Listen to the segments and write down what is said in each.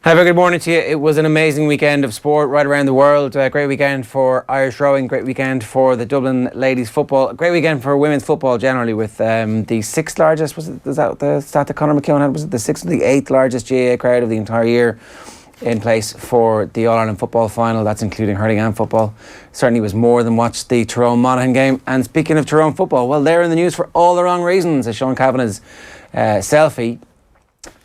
Have a good morning to you. It was an amazing weekend of sport right around the world. Great weekend for Irish rowing, great weekend for the Dublin Ladies football, great weekend for women's football generally with the sixth largest, was that the stat that Conor McKeown had? Was it the sixth or the eighth largest GAA crowd of the entire year in place for the All-Ireland football final? That's including hurling and football. Certainly was more than watched the Tyrone-Monaghan game. And speaking of Tyrone football, well, they're in the news for all the wrong reasons. As Sean Kavanagh's selfie,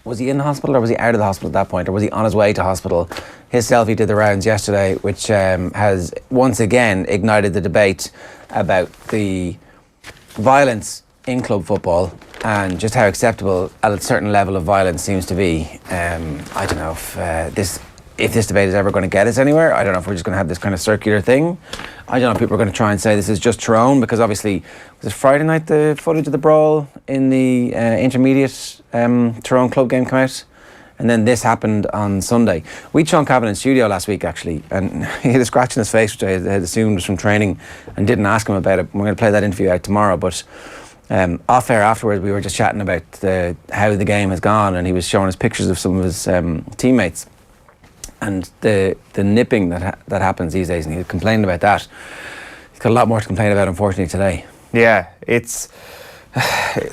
was he in the hospital or was he out of the hospital at that point, or was he on his way to hospital? His selfie did the rounds yesterday, which has once again ignited the debate about the violence in club football and just how acceptable a certain level of violence seems to be. I don't know if this debate is ever going to get us anywhere. I don't know if we're just going to have this kind of circular thing. I don't know if people are going to try and say this is just Tyrone, because obviously, was it Friday night the footage of the brawl in the intermediate Tyrone club game came out? And then this happened on Sunday. We had Sean Kavanagh in studio last week, actually, and he had a scratch in his face, which I had assumed was from training, and didn't ask him about it. We're going to play that interview out tomorrow, but off air afterwards, we were just chatting about how the game has gone, and he was showing us pictures of some of his teammates and the nipping that happens these days, and he complained about that. He's got a lot more to complain about, unfortunately, today. Yeah, it's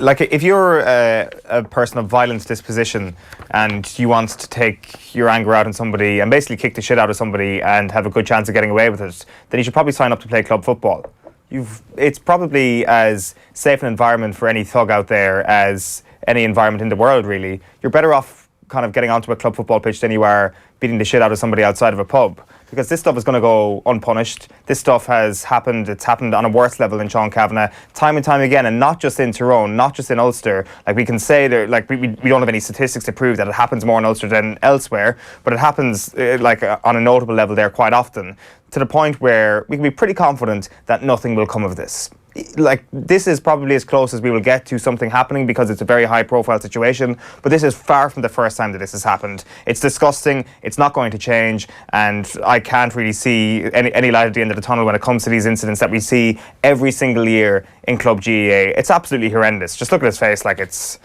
like if you're a person of violent disposition and you want to take your anger out on somebody and basically kick the shit out of somebody and have a good chance of getting away with it, then you should probably sign up to play club football. It's probably as safe an environment for any thug out there as any environment in the world, really. You're better off kind of getting onto a club football pitch than you are beating the shit out of somebody outside of a pub, because this stuff is going to go unpunished. This stuff has happened. It's happened on a worse level in Sean Kavanagh time and time again, and not just in Tyrone, not just in Ulster. Like, we can say there, like we don't have any statistics to prove that it happens more in Ulster than elsewhere, but it happens on a notable level there quite often, to the point where we can be pretty confident that nothing will come of this. Like, this is probably as close as we will get to something happening, because it's a very high profile situation, but this is far from the first time that this has happened. It's disgusting, it's not going to change, and I can't really see any light at the end of the tunnel when it comes to these incidents that we see every single year in Club GAA. It's absolutely horrendous. Just look at his face, like it's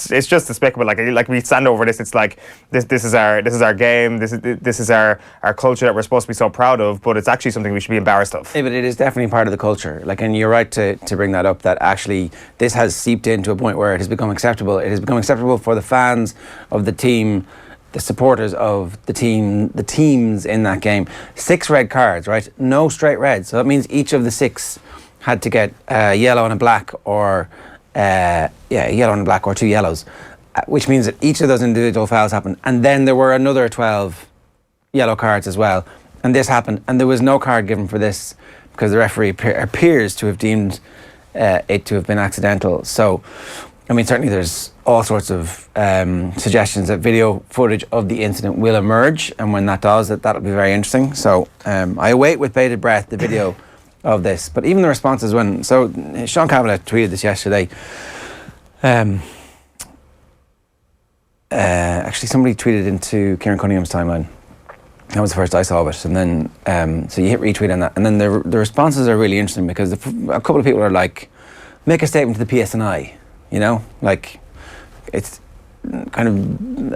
just despicable. Like we stand over this, it's like this is our game, this is our culture that we're supposed to be so proud of, but it's actually something we should be embarrassed of. Yeah, but it is definitely part of the culture. Like, and you're right to bring that up, that actually this has seeped into a point where it has become acceptable. It has become acceptable for the fans of the team, the supporters of the team, the teams in that game. 6 red cards, right? No straight reds. So that means each of the 6 had to get yellow and a black, or yellow and a black, or 2 yellows, which means that each of those individual fouls happened, and then there were another 12 yellow cards as well, and this happened, and there was no card given for this because the referee appears to have deemed it to have been accidental. So, I mean, certainly there's all sorts of suggestions that video footage of the incident will emerge, and when that does, that'll be very interesting. So I await with bated breath the video of this. But even the responses when... So Sean Kavanagh tweeted this yesterday. Actually, somebody tweeted into Kieran Cunningham's timeline. That was the first I saw of it. And then, so you hit retweet on that. And then the responses are really interesting, because a couple of people are like, make a statement to the PSNI, you know? Like, it's kind of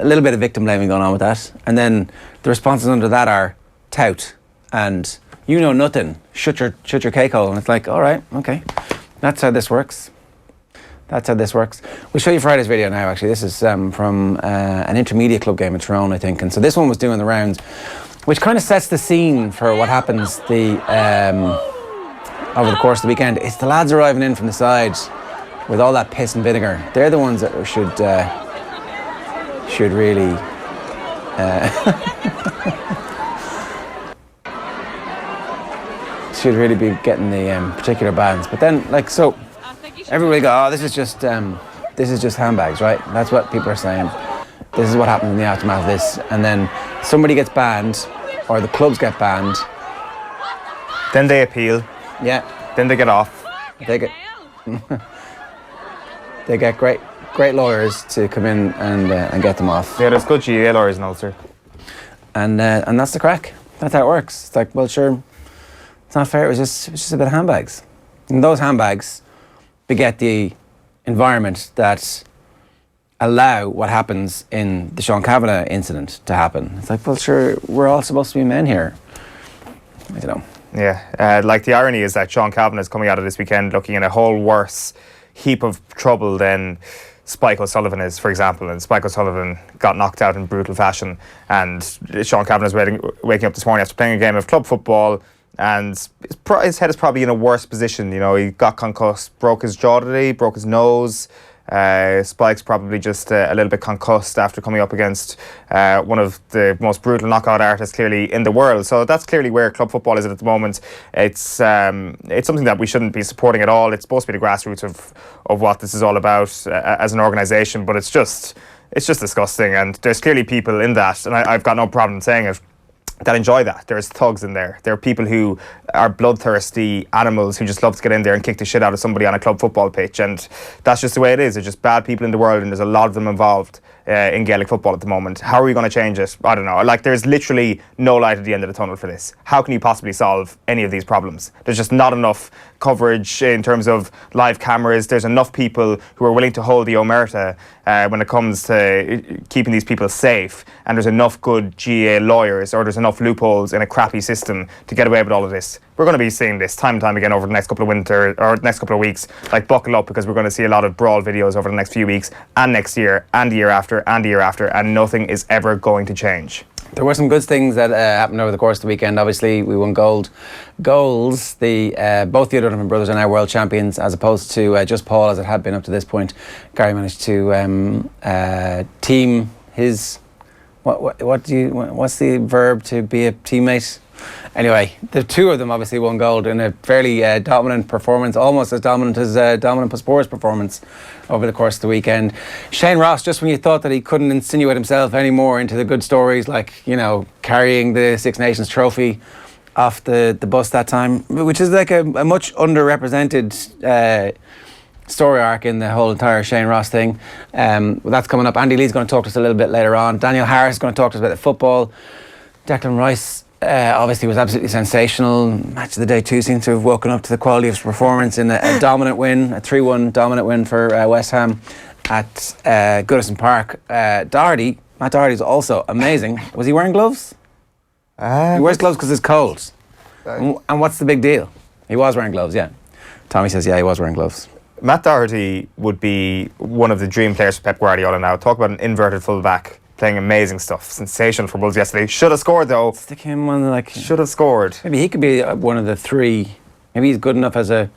a little bit of victim blaming going on with that. And then the responses under that are tout and you know nothing, shut your cake hole. And it's like, all right, okay, that's how this works. That's how this works. We'll show you Friday's video now, actually. This is from an intermediate club game in Tyrone, I think. And so this one was doing the rounds, which kind of sets the scene for what happens over the course of the weekend. It's the lads arriving in from the side with all that piss and vinegar. They're the ones that should really... should really be getting the particular bans. But then, like, so everybody go, oh, this is just handbags, right? That's what people are saying. This is what happens in the aftermath of this. And then somebody gets banned, or the clubs get banned. Then they appeal. Yeah. Then they get off. They get great lawyers to come in and get them off. Yeah, there's good GAA lawyers in Ulster. And that's the crack. That's how it works. It's like, well, sure, it's not fair. It was just a bit of handbags. And those handbags beget the environment that allow what happens in the Sean Kavanagh incident to happen. It's like, well, sure, we're all supposed to be men here. I don't know. Yeah, like the irony is that Sean Kavanagh is coming out of this weekend looking in a whole worse heap of trouble than Spike O'Sullivan is, for example. And Spike O'Sullivan got knocked out in brutal fashion, and Sean Kavanagh is waking up this morning after playing a game of club football, and his head is probably in a worse position. You know, he got concussed, broke his jaw today, broke his nose. Spike's probably just a little bit concussed after coming up against one of the most brutal knockout artists clearly in the world. So that's clearly where club football is at the moment. It's something that we shouldn't be supporting at all. It's supposed to be the grassroots of what this is all about as an organisation, but it's just disgusting. And there's clearly people in that, and I've got no problem saying it, that enjoy that. There's thugs in there. There are people who are bloodthirsty animals who just love to get in there and kick the shit out of somebody on a club football pitch, and that's just the way it is. There's just bad people in the world, and there's a lot of them involved in Gaelic football at the moment. How are we going to change it? I don't know. Like, there's literally no light at the end of the tunnel for this. How can you possibly solve any of these problems? There's just not enough coverage in terms of live cameras. There's enough people who are willing to hold the omerta when it comes to keeping these people safe, and there's enough good GAA lawyers, or there's enough loopholes in a crappy system to get away with all of this. We're going to be seeing this time and time again over the next couple of weeks. Like, buckle up, because we're going to see a lot of brawl videos over the next few weeks, and next year, and the year after, and the year after, and nothing is ever going to change. There were some good things that happened over the course of the weekend. Obviously, we won goals. Both the O'Donovan brothers are now world champions, as opposed to just Paul, as it had been up to this point. Gary managed to team his. What's the verb to be a teammate? Anyway, the two of them obviously won gold in a fairly dominant performance, almost as dominant as Dominant Puspure's performance over the course of the weekend. Shane Ross, just when you thought that he couldn't insinuate himself anymore into the good stories, like, you know, carrying the Six Nations trophy off the bus that time, which is like a much underrepresented story arc in the whole entire Shane Ross thing. Well, that's coming up. Andy Lee's going to talk to us a little bit later on. Daniel Harris is going to talk to us about the football. Declan Rice obviously was absolutely sensational. Match of the day too seems to have woken up to the quality of his performance in a dominant win, a 3-1 dominant win for West Ham at Goodison Park. Matt Doherty is also amazing. Was he wearing gloves? He wears gloves because it's cold. And what's the big deal? He was wearing gloves, yeah. Tommy says, yeah, he was wearing gloves. Matt Doherty would be one of the dream players for Pep Guardiola now. Talk about an inverted fullback. Playing amazing stuff. Sensational for Wolves yesterday. Should have scored, though. Stick him on, like... Should have scored. Maybe he could be one of the three. Maybe he's good enough as a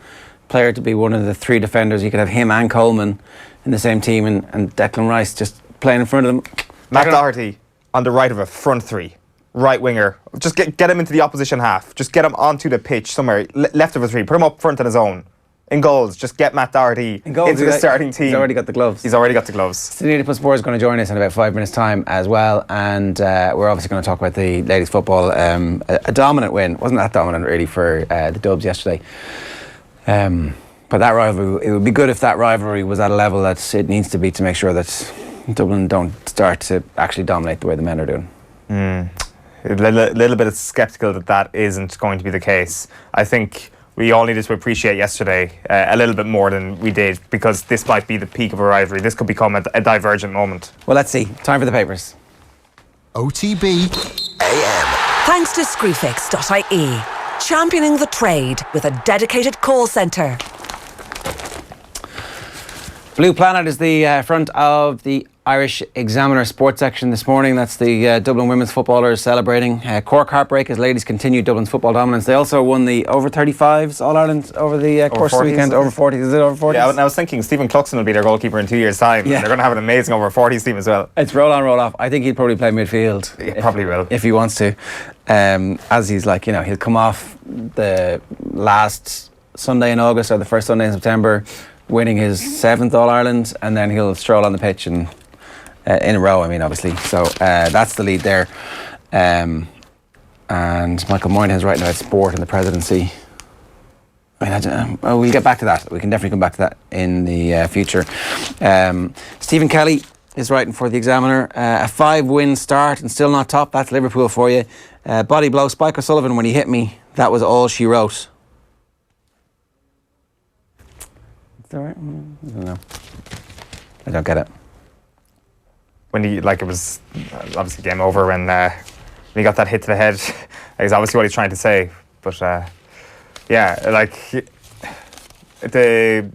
player to be one of the three defenders. You could have him and Coleman in the same team, and Declan Rice just playing in front of them. Matt Doherty on the right of a front three. Right winger. Just get him into the opposition half. Just get him onto the pitch somewhere. Left of a three. Put him up front on his own. In goals, just get Matt Doherty into the starting team. He's already got the gloves. Sanita Puspure is going to join us in about 5 minutes' time as well, and we're obviously going to talk about the ladies' football. A dominant win. Wasn't that dominant really for the Dubs yesterday? But that rivalry, it would be good if that rivalry was at a level that it needs to be, to make sure that Dublin don't start to actually dominate the way the men are doing. A little bit sceptical that isn't going to be the case. I think we all needed to appreciate yesterday a little bit more than we did, because this might be the peak of a rivalry. This could become a divergent moment. Well, let's see. Time for the papers. OTB AM. Thanks to Screwfix.ie, championing the trade with a dedicated call centre. Blue Planet is the front of the Irish Examiner sports section this morning. That's the Dublin women's footballers celebrating. Cork heartbreak as ladies continue Dublin's football dominance. They also won the over 35s All-Ireland over the course of the weekend. Over 40s, is it over 40s? Yeah, and I was thinking Stephen Cluxon will be their goalkeeper in 2 years' time. Yeah. They're going to have an amazing over 40s team as well. It's roll on, roll off. I think he'll probably play midfield. He probably will. If he wants to. As he's like, you know, he'll come off the last Sunday in August or the first Sunday in September, winning his 7th All-Ireland, and then he'll stroll on the pitch and in a row, I mean, obviously. So that's the lead there. And Michael Moynihan's writing about sport and the presidency. I mean, we'll get back to that. We can definitely come back to that in the future. Stephen Kelly is writing for the Examiner. A 5-win start and still not top. That's Liverpool for you. Body blow. Spike O'Sullivan, when he hit me, that was all she wrote. Is that right? I don't know. I don't get it. when he, like, it was obviously game over when he got that hit to the head. Is obviously what he's trying to say. But yeah, like the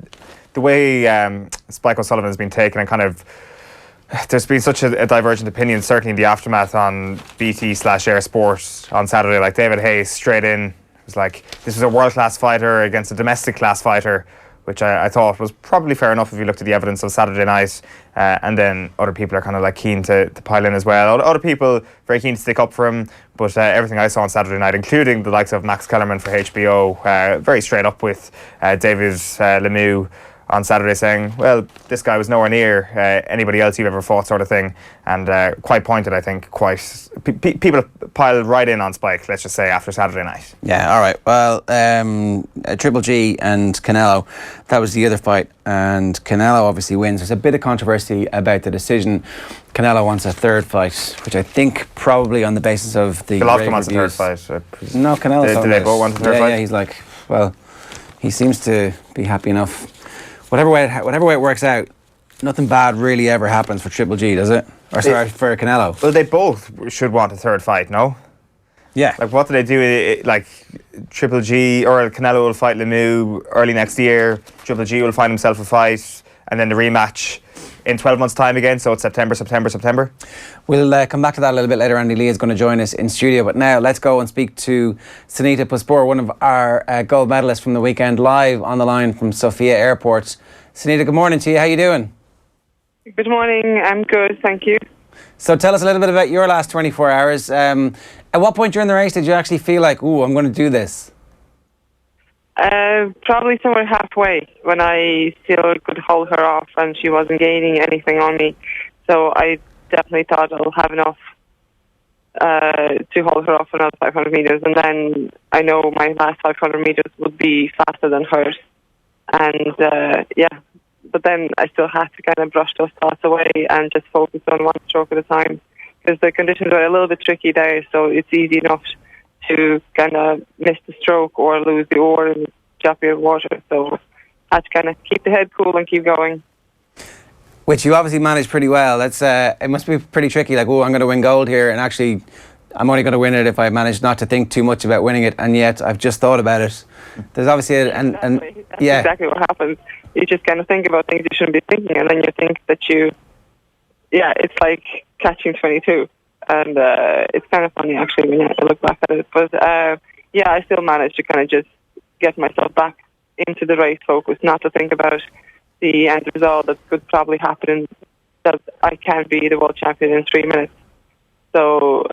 way Spike O'Sullivan has been taken, and kind of there's been such a divergent opinion, certainly in the aftermath on BT/Air Sport on Saturday. Like David Hayes straight in, it was like, this is a world-class fighter against a domestic class fighter, which I thought was probably fair enough if you looked at the evidence of Saturday night. And then other people are kind of like keen to pile in as well. Other people very keen to stick up for him. But everything I saw on Saturday night, including the likes of Max Kellerman for HBO, very straight up with David Lemieux on Saturday, saying, well, this guy was nowhere near anybody else you've ever fought, sort of thing. And quite pointed, I think. People piled right in on Spike, let's just say, after Saturday night. Yeah, all right. Well, Triple G and Canelo, that was the other fight, and Canelo obviously wins. There's a bit of controversy about the decision. Canelo wants a third fight, which I think probably on the basis of the Golovkin wants a third fight. No, Canelo's Did they both want a third fight? Yeah, he's like, well, he seems to be happy enough. Whatever way it works out, nothing bad really ever happens for Triple G, does it? Or sorry, for Canelo. Well, they both should want a third fight, no? Yeah. Like, what do they do? Like, Triple G or Canelo will fight Lemieux early next year. Triple G will find himself a fight, and then the rematch in 12 months' time again. So it's September. We'll come back to that a little bit later. Andy Lee is going to join us in studio. But now let's go and speak to Sanita Puspure, one of our gold medalists from the weekend, live on the line from Sofia Airport. Sanita, good morning to you. How are you doing? Good morning. I'm good, thank you. So tell us a little bit about your last 24 hours. At what point during the race did you actually feel like, ooh, I'm going to do this? Probably somewhere halfway, when I still could hold her off and she wasn't gaining anything on me. So I definitely thought I'll have enough to hold her off for another 500 metres. And then I know my last 500 metres would be faster than hers. And but then I still had to kind of brush those thoughts away and just focus on one stroke at a time, because the conditions are a little bit tricky there, so it's easy enough to kind of miss the stroke or lose the oar and drop your water. So I had to kind of keep the head cool and keep going. Which you obviously managed pretty well. That's it must be pretty tricky, like, oh, I'm going to win gold here, and actually I'm only going to win it if I manage not to think too much about winning it, and yet I've just thought about it. There's obviously That's exactly what happens. You just kind of think about things you shouldn't be thinking, and then you think that it's like catching 22. And it's kind of funny, actually, when you look back at it. But I still managed to kind of just get myself back into the race focus, not to think about the end result that could probably happen, that I can be the world champion in 3 minutes. So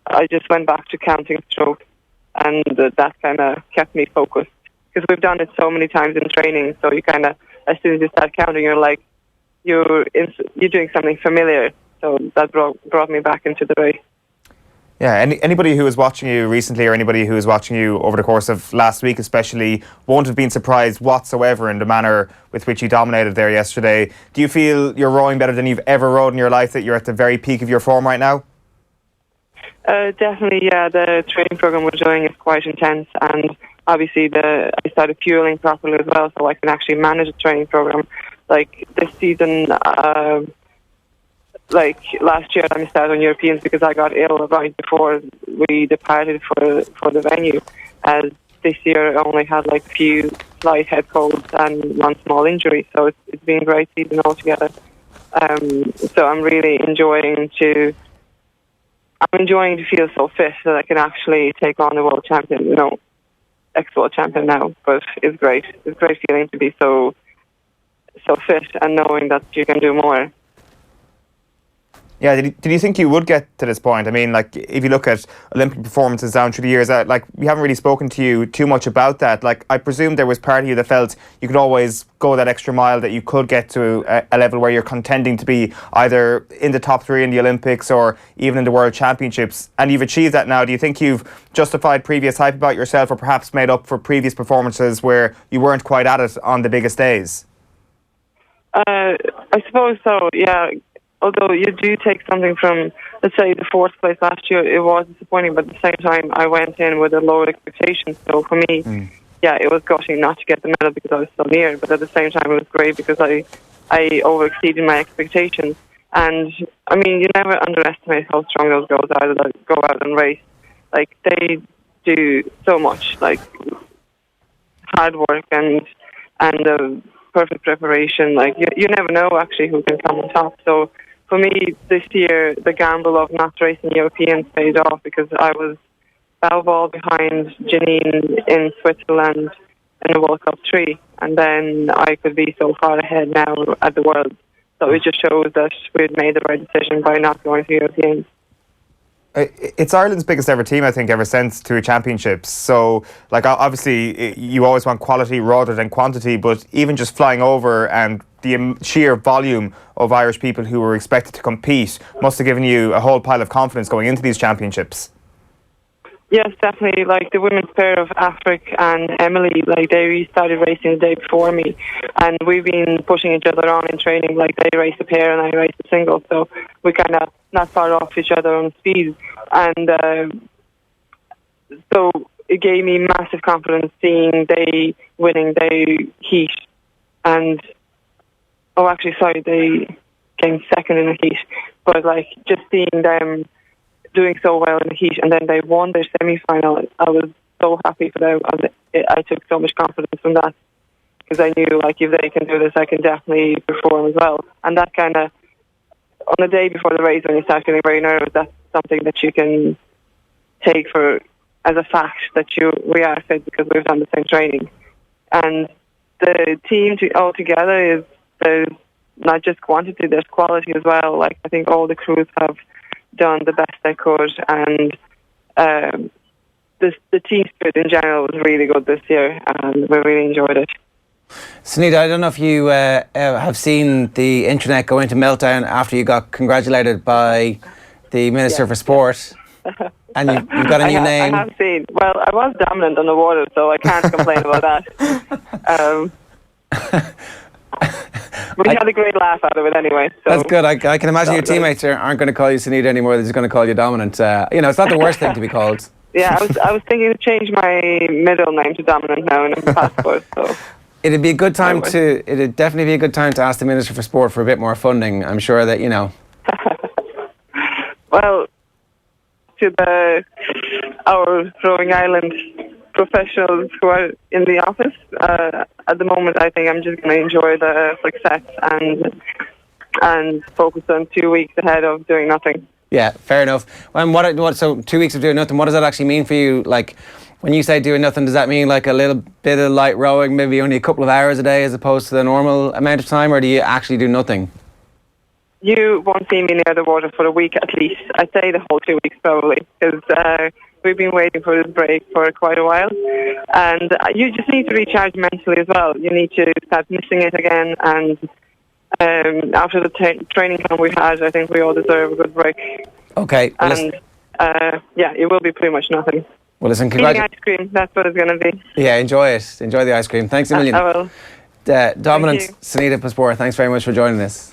I just went back to counting strokes, and that kind of kept me focused. Because we've done it so many times in training, so you kind of, as soon as you start counting, you're like, you're doing something familiar. So that brought me back into the race. Yeah, anybody who was watching you recently, or anybody who was watching you over the course of last week especially, won't have been surprised whatsoever in the manner with which you dominated there yesterday. Do you feel you're rowing better than you've ever rowed in your life, that you're at the very peak of your form right now? Definitely, yeah. The training program we're doing is quite intense, and obviously I started fueling properly as well, so I can actually manage a training program. Like this season, like last year, I missed out on Europeans because I got ill right before we departed for the venue. As this year, I only had like a few slight head colds and one small injury, so it's been a great season altogether. So I'm really enjoying to feel so fit that I can actually take on the world champion, ex-world champion now. But it's great. It's a great feeling to be so fit and knowing that you can do more. Yeah, did you think you would get to this point? I mean, like, if you look at Olympic performances down through the years, like, we haven't really spoken to you too much about that. Like, I presume there was part of you that felt you could always go that extra mile, that you could get to a level where you're contending to be either in the top 3 in the Olympics or even in the World Championships. And you've achieved that now. Do you think you've justified previous hype about yourself, or perhaps made up for previous performances where you weren't quite at it on the biggest days? I suppose so, yeah. Although you do take something from, let's say, the 4th place last year, it was disappointing, but at the same time, I went in with a lower expectation. So for me, it was gutting not to get the medal because I was so near, but at the same time, it was great because I over-exceeded my expectations. And I mean, you never underestimate how strong those girls are that go out and race. Like, they do so much, like hard work and perfect preparation. Like, you never know actually who can come on top. So for me this year, the gamble of not racing Europeans paid off, because I was bow ball behind Janine in Switzerland in the World Cup 3, and then I could be so far ahead now at the World. So it just shows that we had made the right decision by not going to Europeans. It's Ireland's biggest ever team, I think, ever since to a championships. So, like, obviously, you always want quality rather than quantity, but even just flying over and the sheer volume of Irish people who were expected to compete must have given you a whole pile of confidence going into these championships. Yes, definitely. Like, the women's pair of Afric and Emily, like, they started racing the day before me, and we've been pushing each other on in training. Like, they race a pair and I race a single, so we kind of not far off each other on speed. And so it gave me massive confidence seeing they winning their heat. And they came second in the heat, but like, just seeing them doing so well in the heat, and then they won their semi-final. I was so happy for them. I took so much confidence from that, because I knew, like, if they can do this, I can definitely perform as well. And that kind of, on the day before the race, when you start feeling very nervous, that's something that you can take for as a fact that we are fit because we've done the same training. And the team all together is, there's not just quantity, there's quality as well. Like, I think all the crews have done the best they could, and the team spirit in general was really good this year, and we really enjoyed it. Sanita, I don't know if you have seen the internet go into meltdown after you got congratulated by the Minister for Sport, and you've got a new name. I have seen. Well, I was dominant on the water, so I can't complain about that. We had a great laugh out of it anyway. So. That's good. I can imagine your teammates aren't going to call you Sanita anymore. They're just going to call you Dominant. It's not the worst thing to be called. Yeah, I was thinking to change my middle name to Dominant now in the passport. So it'd be a good time it'd definitely be a good time to ask the Minister for Sport for a bit more funding. I'm sure that Well, to our Throwing Ireland professionals who are in the office at the moment, I think I'm just going to enjoy the success and focus on 2 weeks ahead of doing nothing. Yeah, fair enough. And so 2 weeks of doing nothing, what does that actually mean for you? Like, when you say doing nothing, does that mean like a little bit of light rowing, maybe only a couple of hours a day as opposed to the normal amount of time, or do you actually do nothing? You won't see me near the water for a week at least. I'd say the whole 2 weeks probably, because we've been waiting for this break for quite a while. And you just need to recharge mentally as well. You need to start missing it again. And after the training camp we had, I think we all deserve a good break. Okay. Well, and it will be pretty much nothing. Well, listen, eating ice cream, that's what it's going to be. Yeah, enjoy it. Enjoy the ice cream. Thanks a million. I will. Dominant Sanita Puspure, thanks very much for joining us.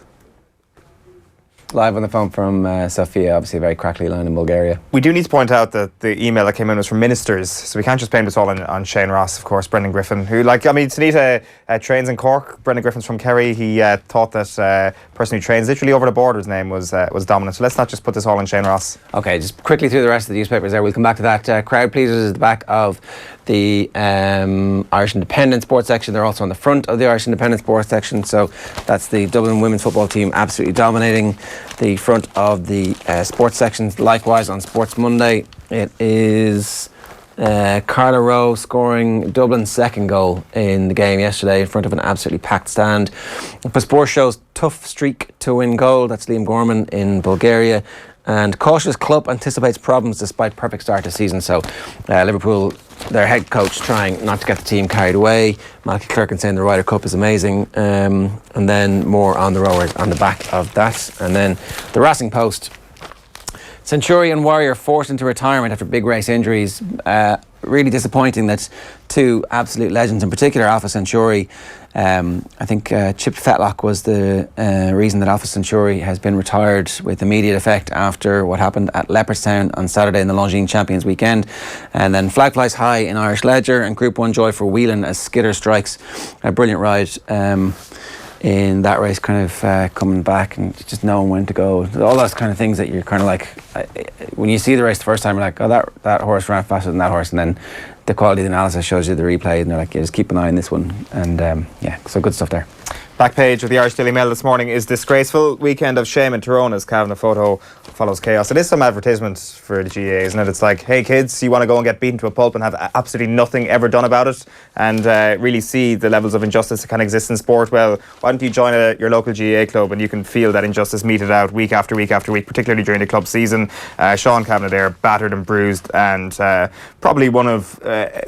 Live on the phone from Sofia, obviously a very crackly line in Bulgaria. We do need to point out that the email that came in was from ministers, so we can't just blame this all on Shane Ross, of course, Brendan Griffin, who, Sanita trains in Cork. Brendan Griffin's from Kerry. He thought that person who trains literally over the border, his name was Dominant. So let's not just put this all on Shane Ross. Okay, just quickly through the rest of the newspapers there. We'll come back to that. Crowd pleasers at the back of the Irish Independent Sports section. They're also on the front of the Irish Independent Sports section. So that's the Dublin women's football team absolutely dominating the front of the sports sections. Likewise on Sports Monday, it is Carla Rowe scoring Dublin's second goal in the game yesterday in front of an absolutely packed stand. Puspure shows tough streak to win gold. That's Liam Gorman in Bulgaria. And cautious club anticipates problems despite perfect start to season. So Liverpool, their head coach, trying not to get the team carried away. Malky Clerkin saying the Ryder Cup is amazing. And then more on the rowers on the back of that. And then the Racing Post. Centurion Warrior forced into retirement after big race injuries. Really disappointing that two absolute legends, in particular Alpha Centauri. I think Chip Fetlock was the reason that Alpha Centauri has been retired with immediate effect after what happened at Leopardstown on Saturday in the Longines Champions weekend. And then flag flies high in Irish Ledger, and Group 1 joy for Whelan as Skidder strikes a brilliant ride in that race, kind of coming back and just knowing when to go. All those kind of things that you're kind of like, when you see the race the first time, you're like, oh, that horse ran faster than that horse, and then the quality of the analysis shows you the replay, and they're like, yeah, just keep an eye on this one. And so good stuff there. Back page of the Irish Daily Mail this morning is disgraceful weekend of shame in Tyrone as Cavan photo follows chaos. It is some advertisement for the GAA, isn't it? It's like, hey kids, you want to go and get beaten to a pulp and have absolutely nothing ever done about it, and really see the levels of injustice that can exist in sport. Well, why don't you join your local GAA club and you can feel that injustice meted out week after week after week, particularly during the club season. Sean Kavanagh there, battered and bruised, and probably one of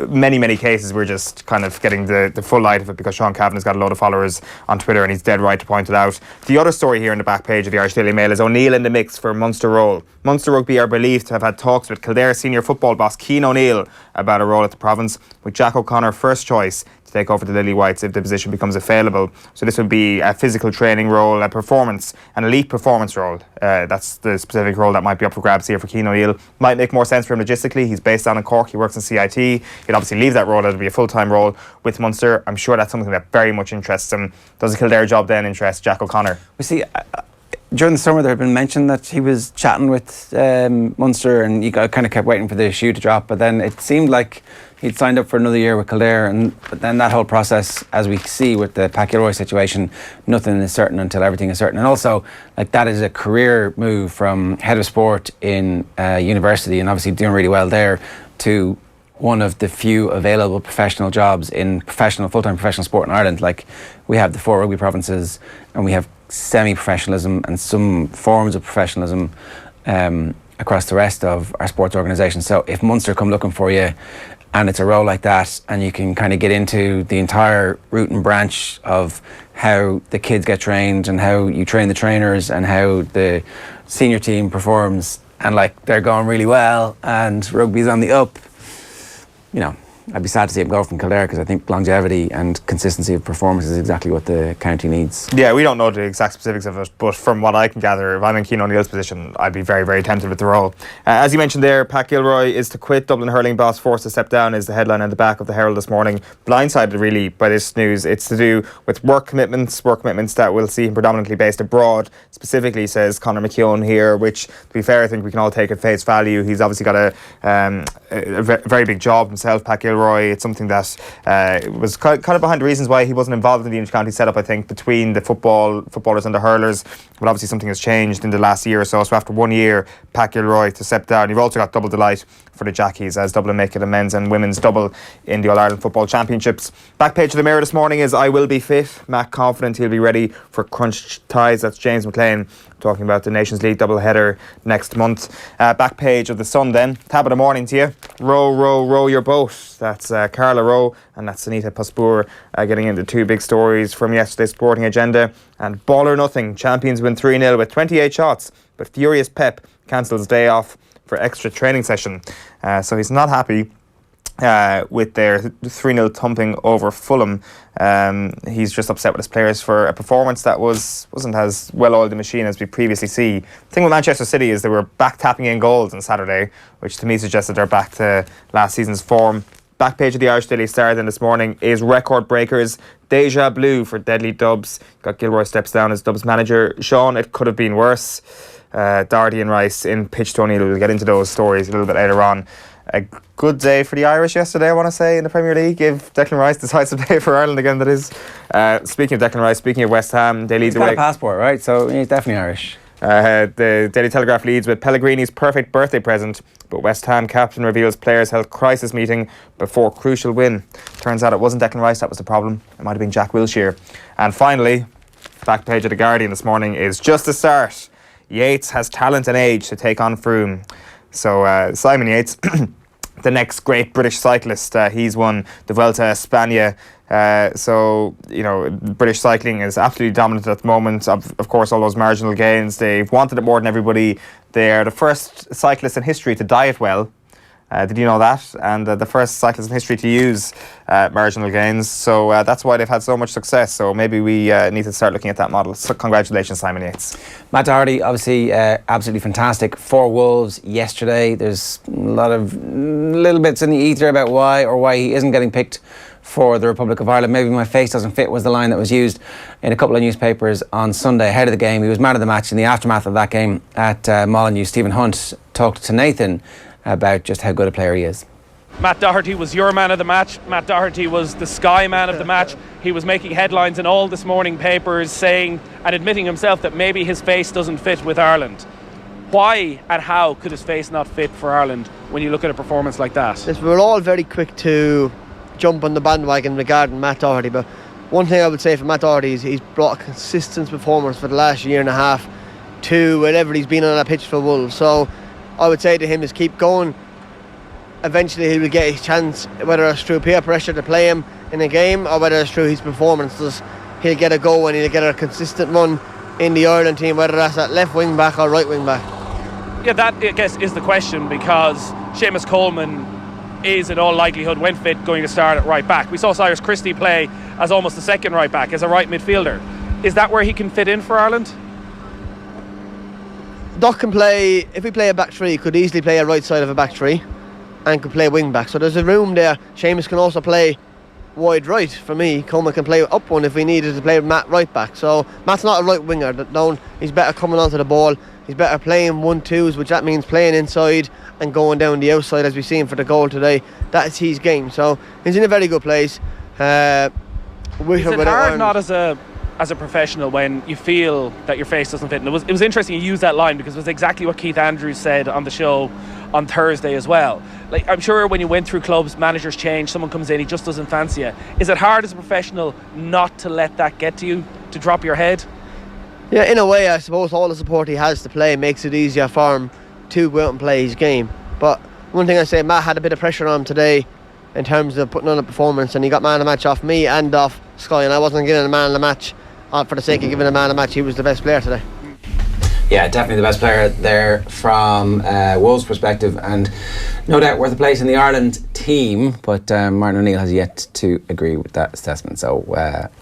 many cases we're just kind of getting the full light of it, because Sean Kavanagh's got a lot of followers on Twitter and he's dead right to point it out. The other story here in the back page of the Irish Daily Mail is O'Neill in the mix for Munster role. Munster Rugby are believed to have had talks with Kildare senior football boss Cian O'Neill about a role at the province, with Jack O'Connor first choice to take over the Lily Whites if the position becomes available. So this would be a physical training role, a performance, an elite performance role. That's the specific role that might be up for grabs here for Cian O'Neill. Might make more sense for him logistically. He's based down in Cork, he works in CIT. He'd obviously leave that role, it'll be a full-time role with Munster. I'm sure that's something that very much interests him. Does a Kildare job then interest Jack O'Connor? We see during the summer there had been mention that he was chatting with Munster, and you kind of kept waiting for the shoe to drop, but then it seemed like he'd signed up for another year with Kildare, but then that whole process, as we see with the Pat Gilroy situation, nothing is certain until everything is certain. And also, like, that is a career move from head of sport in university, and obviously doing really well there, to one of the few available professional jobs in full-time professional sport in Ireland. Like, we have the 4 rugby provinces, and we have semi-professionalism and some forms of professionalism across the rest of our sports organisations. So if Munster come looking for you, and it's a role like that, and you can kind of get into the entire root and branch of how the kids get trained and how you train the trainers and how the senior team performs, and like they're going really well and rugby's on the up, you know, I'd be sad to see him go from Kildare, because I think longevity and consistency of performance is exactly what the county needs. Yeah, we don't know the exact specifics of it, but from what I can gather, if I'm in Cian O'Neill's position, I'd be very, very tempted with the role. As you mentioned there, Pat Gilroy is to quit. Dublin hurling boss forced to step down is the headline on the back of the Herald this morning. Blindsided really by this news. It's to do with work commitments that will see him predominantly based abroad. Specifically, says Conor McKeown here, which, to be fair, I think we can all take at face value. He's obviously got a very big job himself, Pat Gilroy. It's something that was kind of behind the reasons why he wasn't involved in the inter-county setup, I think, between the footballers and the hurlers. But obviously something has changed in the last year or so. So after 1 year, Pat Gilroy to step down. You've also got double delight for the Jackies as Dublin make it a men's and women's double in the All-Ireland Football Championships. Back page of the Mirror this morning is I will be fit. Matt confident he'll be ready for crunch ties. That's James McLean talking about the Nations League double header next month. Back page of the Sun then. Tab of the morning to you. Row your boat. That's Carla Rowe and that's Sanita Puspure getting into 2 big stories from yesterday's sporting agenda. And Ball or Nothing, champions win 3-0 with 28 shots, but furious Pep cancels day off for extra training session. So he's not happy with their 3-0 thumping over Fulham. He's just upset with his players for a performance that wasn't as well-oiled a machine as we previously see. The thing with Manchester City is they were back tapping in goals on Saturday, which to me suggests that they're back to last season's form. Back page of the Irish Daily Star then this morning is record breakers. Deja blue for deadly Dubs. Got Gilroy steps down as Dubs manager. Sean, it could have been worse. Doherty and Rice in pitch to O'Neill. We'll get into those stories a little bit later on. A good day for the Irish yesterday, I want to say, in the Premier League. Give Declan Rice decisive day for Ireland again, that is. Speaking of Declan Rice, speaking of West Ham, they lead he's the got way. a passport, right? So he's definitely Irish. The Daily Telegraph leads with Pellegrini's perfect birthday present, but West Ham captain reveals players held crisis meeting before crucial win. Turns out it wasn't Declan Rice that was the problem. It might have been Jack Wilshere. And finally, back page of The Guardian this morning is just the start. Yates has talent and age to take on Froome. So Simon Yates, the next great British cyclist, he's won the Vuelta a España. So, you know, British cycling is absolutely dominant at the moment. Of course, all those marginal gains, they've wanted it more than everybody. They're the first cyclist in history to diet well. Did you know that? And the first cyclist in history to use marginal gains. So that's why they've had so much success. So maybe we need to start looking at that model. So congratulations, Simon Yates. Matt Doherty, obviously absolutely fantastic for Wolves yesterday. There's a lot of little bits in the ether about why he isn't getting picked for the Republic of Ireland. Maybe my face doesn't fit was the line that was used in a couple of newspapers on Sunday ahead of the game. He was man of the match in the aftermath of that game at Molyneux. Stephen Hunt talked to Nathan about just how good a player he is. Matt Doherty was your man of the match. Matt Doherty was the Sky man of the match. He was making headlines in all this morning papers saying and admitting himself that maybe his face doesn't fit with Ireland. Why and how could his face not fit for Ireland when you look at a performance like that? We're all very quick to jump on the bandwagon regarding Matt Doherty, but one thing I would say for Matt Doherty is he's brought a consistent performance for the last year and a half to wherever he's been on that pitch for Wolves. So I would say to him is keep going. Eventually he will get his chance, whether it's through peer pressure to play him in a game or whether it's through his performances. He'll get a go and he'll get a consistent run in the Ireland team, whether that's at left wing back or right wing back. Yeah, that I guess is the question, because Seamus Coleman is in all likelihood, when fit, going to start at right back. We saw Cyrus Christie play as almost a second right back, as a right midfielder. Is that where he can fit in for Ireland? Doc can play, if we play a back three, he could easily play a right side of a back three and could play wing back. So there's a room there. Seamus can also play wide right for me. Coleman can play up one if we needed to play Matt right back. So Matt's not a right winger. He's better coming onto the ball. He's better playing 1-2s, which that means playing inside and going down the outside, as we've seen for the goal today. That is his game. So he's in a very good place. Is it hard not as a professional when you feel that your face doesn't fit? And it was interesting you used that line, because it was exactly what Keith Andrews said on the show on Thursday as well. Like, I'm sure when you went through clubs, managers change, someone comes in, he just doesn't fancy you. Is it hard as a professional not to let that get to you, to drop your head? Yeah, in a way, I suppose all the support he has to play makes it easier for him to go out and play his game. But one thing I say, Matt had a bit of pressure on him today in terms of putting on a performance, and he got man of the match off me and off Sky, and I wasn't giving a man of the match for the sake of giving a man of the match. He was the best player today. Yeah, definitely the best player there from Wolves' perspective, and no doubt worth a place in the Ireland team, but Martin O'Neill has yet to agree with that assessment, so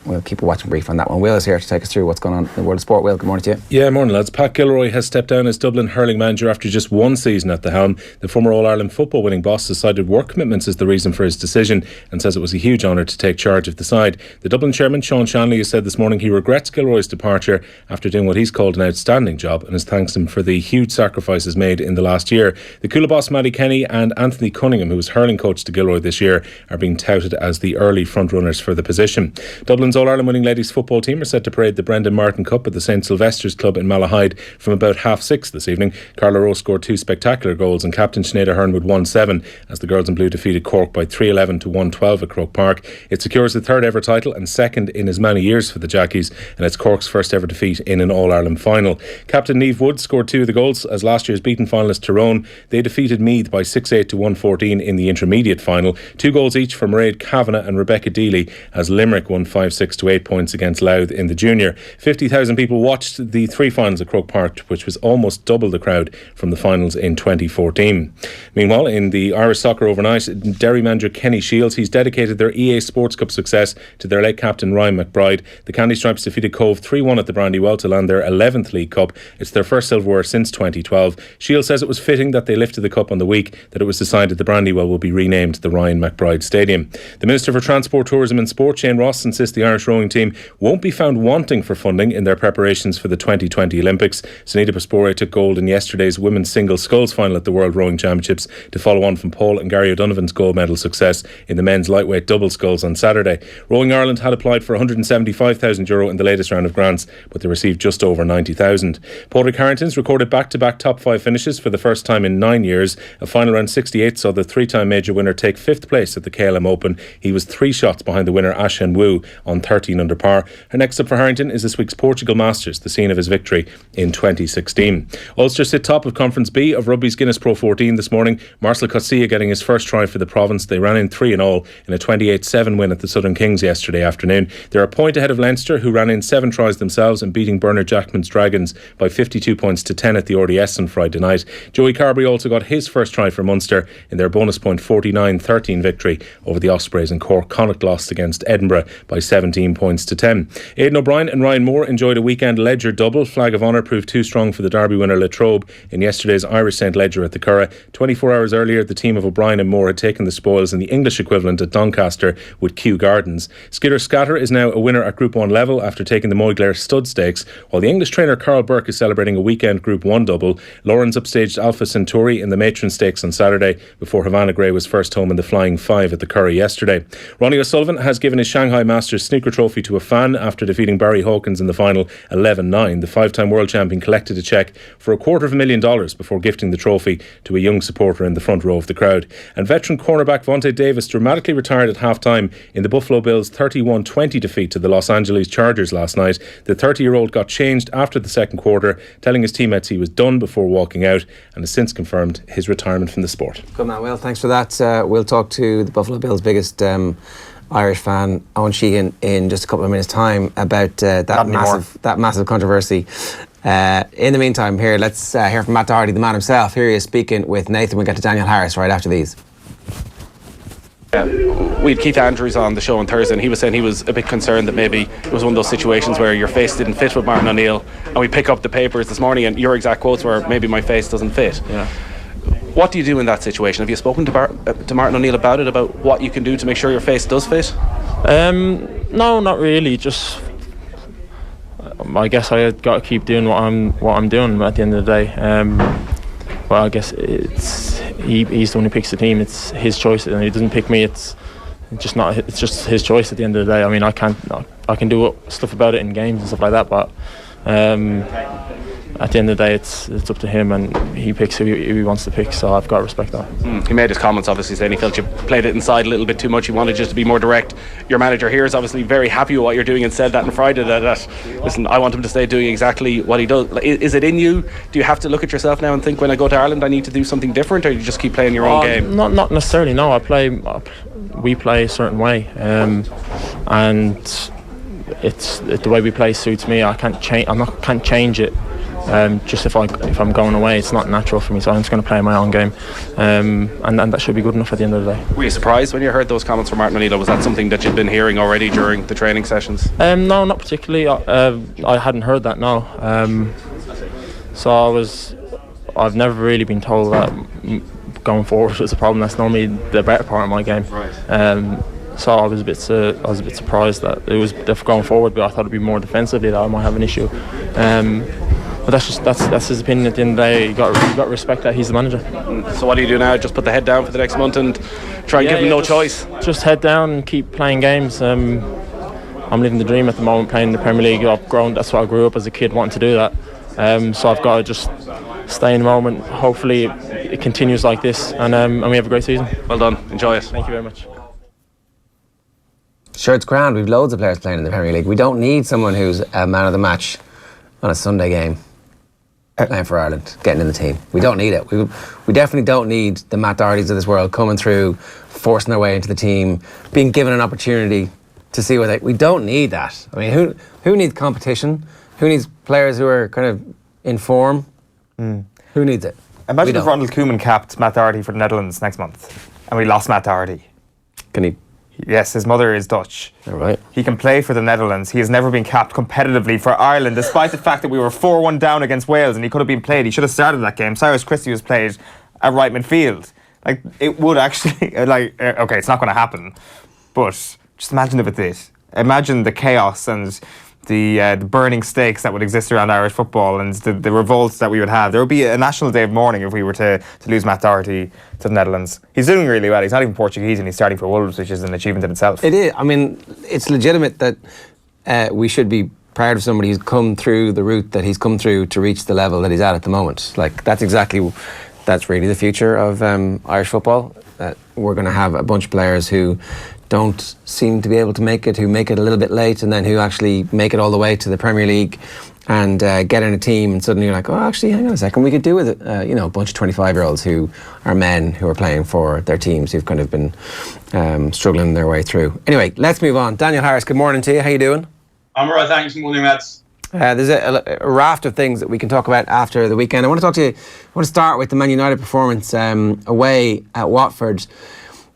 we'll keep a watching brief on that one. Will is here to take us through what's going on in the world of sport. Will, good morning to you. Yeah, morning lads. Pat Gilroy has stepped down as Dublin hurling manager after just one season at the helm. The former All-Ireland football winning boss decided work commitments is the reason for his decision and says it was a huge honour to take charge of the side. The Dublin chairman, Sean Shanley, has said this morning he regrets Gilroy's departure after doing what he's called an outstanding job, and has thanked him for the huge sacrifices made in the last year. The Coola boss Matty Kenny and Anthony Cunningham, who was hurling coach to Gilroy this year, are being touted as the early frontrunners for the position. Dublin's All-Ireland winning ladies football team are set to parade the Brendan Martin Cup at the St Sylvester's Club in Malahide from about 6:30 this evening. Carla Rowe scored 2 spectacular goals and captain Sinead Hearn would 1-7 as the girls in blue defeated Cork by 3-11 to 1-12 at Croke Park. It secures the third ever title and second in as many years for the Jackies, and it's Cork's first ever defeat in an All-Ireland final. Captain Niamh Wood scored 2 of the goals as last year's beaten finalist Tyrone. They defeated Meath by 6-8 to 1-14 in the intermediate final. 2 goals each from Mairead Kavanagh and Rebecca Deely as Limerick won 5-6 to 8 points against Louth in the junior. 50,000 people watched the 3 finals at Croke Park, which was almost double the crowd from the finals in 2014. Meanwhile, in the Irish soccer overnight, Derry manager Kenny Shields, he's dedicated their EA Sports Cup success to their late captain Ryan McBride. The Candy Stripes defeated Cove 3-1 at the Brandywell to land their 11th League Cup. It's their first silverware since 2012. Shields says it was fitting that they lifted the cup on the week that it was decided the Brandywell will be renamed the Ryan McBride Stadium. The Minister for Transport, Tourism and Sport, Shane Ross, insists the Irish rowing team won't be found wanting for funding in their preparations for the 2020 Olympics. Sanita Puspure took gold in yesterday's women's single sculls final at the World Rowing Championships to follow on from Paul and Gary O'Donovan's gold medal success in the men's lightweight double sculls on Saturday. Rowing Ireland had applied for €175,000 in the latest round of grants, but they received just over 90,000. Padraig Harrington's recorded back-to-back top 5 finishes for the first time in 9 years. A final round 68 saw the 3-time major winner take 5th place at the KLM Open. He was 3 shots behind the winner Ash Hen Wu on 13 under par. And next up for Harrington is this week's Portugal Masters, the scene of his victory in 2016. Ulster sit top of Conference B of Rugby's Guinness Pro 14 this morning. Marcel Coetzee getting his first try for the province. They ran in 3-all in a 28-7 win at the Southern Kings yesterday afternoon. They're a point ahead of Leinster, who ran in 7 tries themselves and beating Bernard Jackman's Dragons by 52 points to 10 at the RDS on Friday night. Joey Carbery also got his first try for Munster in their bonus point 49-13 victory over the Ospreys, and Cork Connacht lost against Edinburgh by 17 points to 10. Aidan O'Brien and Ryan Moore enjoyed a weekend Ledger double. Flag of Honour proved too strong for the Derby winner Latrobe in yesterday's Irish St Ledger at the Curragh. 24 hours earlier, the team of O'Brien and Moore had taken the spoils in the English equivalent at Doncaster with Kew Gardens. Skidder Scatter is now a winner at Group 1 level after taking the Moyglare Stud Stakes, while the English trainer Carl Burke is celebrating a weekend Group 1 double. Lawrence upstaged Alpha Centauri in the Matron Stakes on Saturday before Havana Grey was first home in the Flying Five at the Curragh yesterday. Ronnie O'Sullivan has given his Shanghai Masters snooker trophy to a fan after defeating Barry Hawkins in the final 11-9. The five-time world champion collected a cheque for $250,000 before gifting the trophy to a young supporter in the front row of the crowd. And veteran cornerback Vontae Davis dramatically retired at half-time in the Buffalo Bills' 31-20 defeat to the Los Angeles Chargers last night. The 30-year-old got changed after the second quarter, telling his teammates he was done before walking out, and has since confirmed his retirement from the sport. Good man, Will. Thanks for that. We'll talk to the Buffalo Bills' biggest Irish fan, Owen Sheehan, in just a couple of minutes' time about that massive controversy. In the meantime, here, let's hear from Matt Doherty, the man himself. Here he is speaking with Nathan. We'll get to Daniel Harris right after these. We had Keith Andrews on the show on Thursday, and he was saying he was a bit concerned that maybe it was one of those situations where your face didn't fit with Martin O'Neill, and we pick up the papers this morning and your exact quotes were, maybe my face doesn't fit. Yeah. What do you do in that situation? Have you spoken to Martin O'Neill about it, about what you can do to make sure your face does fit? No, not really. Just I guess I got to keep doing what I'm doing at the end of the day. Well, I guess he's the one who picks the team. It's his choice, and he doesn't pick me. It's just his choice at the end of the day. I mean, I can do stuff about it in games and stuff like that, but at the end of the day, it's up to him, and he picks who he wants to pick, so I've got to respect that. He made his comments obviously saying he felt you played it inside a little bit too much. He wanted just to be more direct. Your manager here is obviously very happy with what you're doing and said that on Friday, that listen, I want him to stay doing exactly what he does. Is it in you? Do you have to look at yourself now and think, when I go to Ireland I need to do something different, or you just keep playing your own game? Not necessarily, no. We play a certain way, and it's the way we play suits me. I can't change it. Just if I'm going away, it's not natural for me, so I'm just going to play my own game, and that should be good enough at the end of the day. Were you surprised when you heard those comments from Martin O'Neill? Was that something that you'd been hearing already during the training sessions? No, not particularly. I hadn't heard that, no. So I've never really been told that going forward was a problem. That's normally the better part of my game. Right. So I was a bit surprised that it was going forward, but I thought it'd be more defensively that I might have an issue. But that's his opinion at the end of the day. You got to respect that he's the manager. So what do you do now? Just put the head down for the next month and try and give him no choice? Just head down and keep playing games. I'm living the dream at the moment, playing in the Premier League. I've grown. That's what I grew up as a kid wanting to do that. So I've got to just stay in the moment. Hopefully it continues like this, and we have a great season. Well done. Enjoy it. Thank you very much. Sure, it's grand. We've loads of players playing in the Premier League. We don't need someone who's a man of the match on a Sunday game playing for Ireland, getting in the team. We don't need it. We definitely don't need the Matt Dohertys of this world coming through, forcing their way into the team, being given an opportunity to see what we don't need that. I mean, who needs competition? Who needs players who are kind of in form? Who needs it? Imagine if Ronald Koeman capped Matt Doherty for the Netherlands next month and we lost Matt Doherty. Can he? Yes, his mother is Dutch. All right. He can play for the Netherlands. He has never been capped competitively for Ireland, despite the fact that we were 4-1 down against Wales and he could have been played. He should have started that game. Cyrus Christie was played at right midfield. Like, it would actually, okay, it's not going to happen, but just imagine if it did. Imagine the chaos and the burning stakes that would exist around Irish football and the revolts that we would have. There would be a national day of mourning if we were to lose Matt Doherty to the Netherlands. He's doing really well. He's not even Portuguese and he's starting for Wolves, which is an achievement in itself. It is. I mean, it's legitimate that we should be proud of somebody who's come through the route that he's come through to reach the level that he's at the moment. Like, that's really the future of Irish football. We're going to have a bunch of players who don't seem to be able to make it, who make it a little bit late, and then who actually make it all the way to the Premier League and get in a team, and suddenly you're like, oh, actually, hang on a second, we could do with it. A bunch of 25-year-olds who are men who are playing for their teams, who've kind of been struggling their way through. Anyway, let's move on. Daniel Harris, good morning to you. How you doing? I'm all right, thanks. Good morning, lads. There's a raft of things that we can talk about after the weekend. I want to start with the Man United performance away at Watford.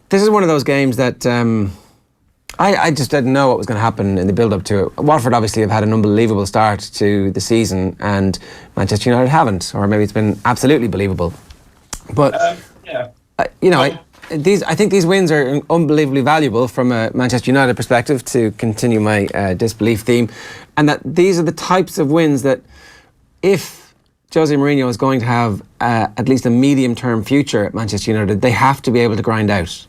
This is one of those games that I just didn't know what was going to happen in the build-up to it. Watford obviously have had an unbelievable start to the season, and Manchester United haven't, or maybe it's been absolutely believable. But I think these wins are unbelievably valuable from a Manchester United perspective, to continue my disbelief theme, and that these are the types of wins that, if Jose Mourinho is going to have at least a medium-term future at Manchester United, they have to be able to grind out.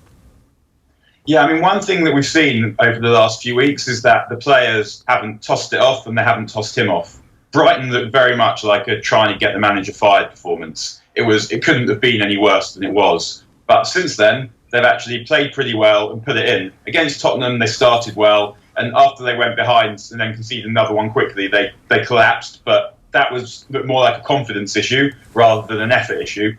Yeah, I mean, one thing that we've seen over the last few weeks is that the players haven't tossed it off and they haven't tossed him off. Brighton looked very much like a trying to get the manager fired performance. It couldn't have been any worse than it was. But since then, they've actually played pretty well and put it in. Against Tottenham, they started well, and after they went behind and then conceded another one quickly, they collapsed. But that was more like a confidence issue rather than an effort issue.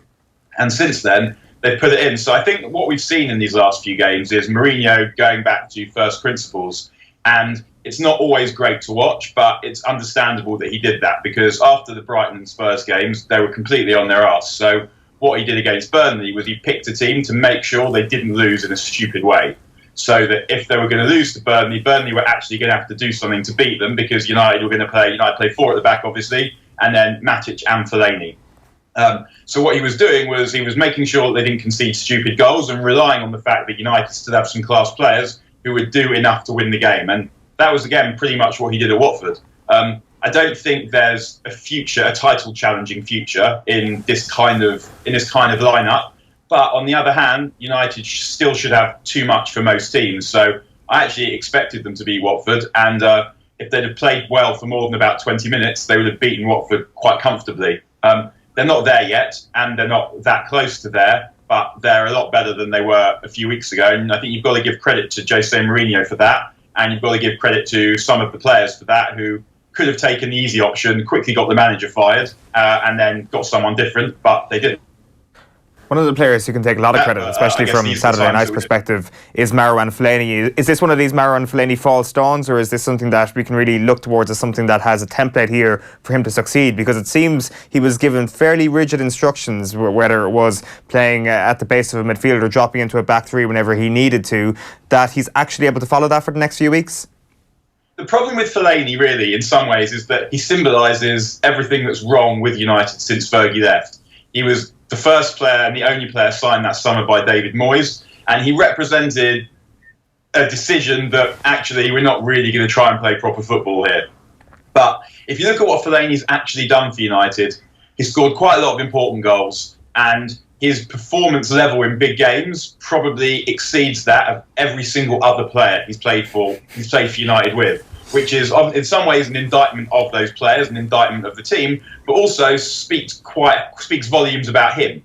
And since then, they've put it in. So I think what we've seen in these last few games is Mourinho going back to first principles. And it's not always great to watch, but it's understandable that he did that, because after the Brighton and Spurs games, they were completely on their arse. So what he did against Burnley was he picked a team to make sure they didn't lose in a stupid way. So that if they were going to lose to Burnley, Burnley were actually going to have to do something to beat them, because United were going to play four at the back, obviously, and then Matic and Fellaini. So what he was doing was he was making sure that they didn't concede stupid goals and relying on the fact that United still have some class players who would do enough to win the game. And that was, again, pretty much what he did at Watford. I don't think there's a title-challenging future in this kind of lineup. But on the other hand, United still should have too much for most teams. So I actually expected them to beat Watford, and if they'd have played well for more than about 20 minutes, they would have beaten Watford quite comfortably. They're not there yet, and they're not that close to there, but they're a lot better than they were a few weeks ago. And I think you've got to give credit to Jose Mourinho for that, and you've got to give credit to some of the players for that, who could have taken the easy option, quickly got the manager fired, and then got someone different, but they didn't. One of the players who can take a lot of credit, especially from Saturday night's perspective, is Marouane Fellaini. Is this one of these Marouane Fellaini false dawns, or is this something that we can really look towards as something that has a template here for him to succeed? Because it seems he was given fairly rigid instructions, whether it was playing at the base of a midfield or dropping into a back three whenever he needed to, that he's actually able to follow that for the next few weeks? The problem with Fellaini, really, in some ways, is that he symbolises everything that's wrong with United since Fergie left. He was the first player and the only player signed that summer by David Moyes, and he represented a decision that actually we're not really going to try and play proper football here. But if you look at what Fellaini's actually done for United, he's scored quite a lot of important goals, and his performance level in big games probably exceeds that of every single other player he's played for United with, which is in some ways an indictment of those players, an indictment of the team, but also speaks volumes about him.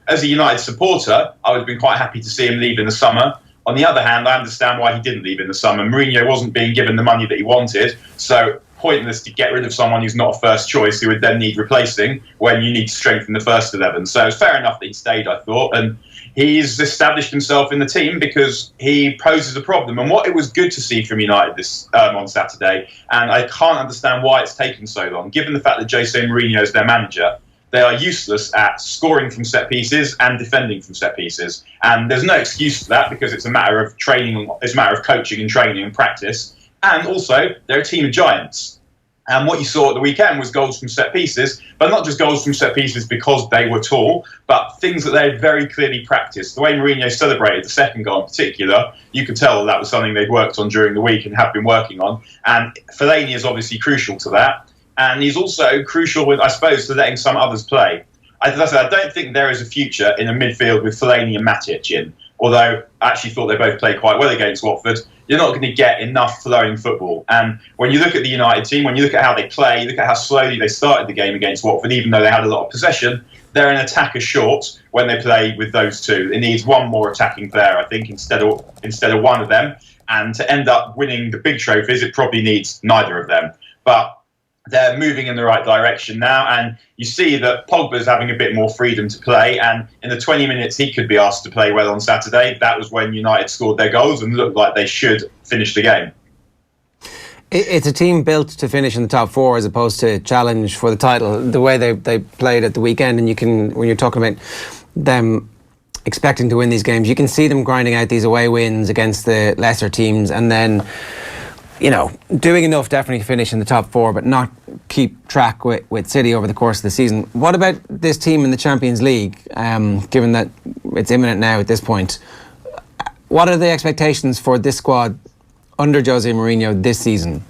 As a United supporter, I would have been quite happy to see him leave in the summer. On the other hand, I understand why he didn't leave in the summer. Mourinho wasn't being given the money that he wanted, so pointless to get rid of someone who's not a first choice, who would then need replacing when you need to strengthen the first 11. So it's fair enough that he stayed, I thought, and he's established himself in the team because he poses a problem. And what it was good to see from United this on Saturday, and I can't understand why it's taken so long, given the fact that Jose Mourinho is their manager, they are useless at scoring from set pieces and defending from set pieces. And there's no excuse for that, because it's a matter of training, it's a matter of coaching and training and practice. And also, they're a team of giants. And what you saw at the weekend was goals from set pieces, but not just goals from set pieces because they were tall, but things that they had very clearly practiced. The way Mourinho celebrated the second goal in particular, you could tell that was something they'd worked on during the week and have been working on. And Fellaini is obviously crucial to that. And he's also crucial, I suppose, to letting some others play. As I said, I don't think there is a future in a midfield with Fellaini and Matic in, although I actually thought they both played quite well against Watford. You're not going to get enough flowing football. And when you look at the United team, when you look at how they play, you look at how slowly they started the game against Watford, even though they had a lot of possession, they're an attacker short when they play with those two. It needs one more attacking player, I think, instead of one of them. And to end up winning the big trophies, it probably needs neither of them. But they're moving in the right direction now, and you see that Pogba's having a bit more freedom to play, and in the 20 minutes he could be asked to play well on Saturday, that was when United scored their goals and looked like they should finish the game. It's a team built to finish in the top 4 as opposed to challenge for the title. The way they played at the weekend, and when you're talking about them expecting to win these games, you can see them grinding out these away wins against the lesser teams, and then doing enough definitely to finish in the top 4, but not keep track with City over the course of the season. What about this team in the Champions League, given that it's imminent now at this point? What are the expectations for this squad under Jose Mourinho this season?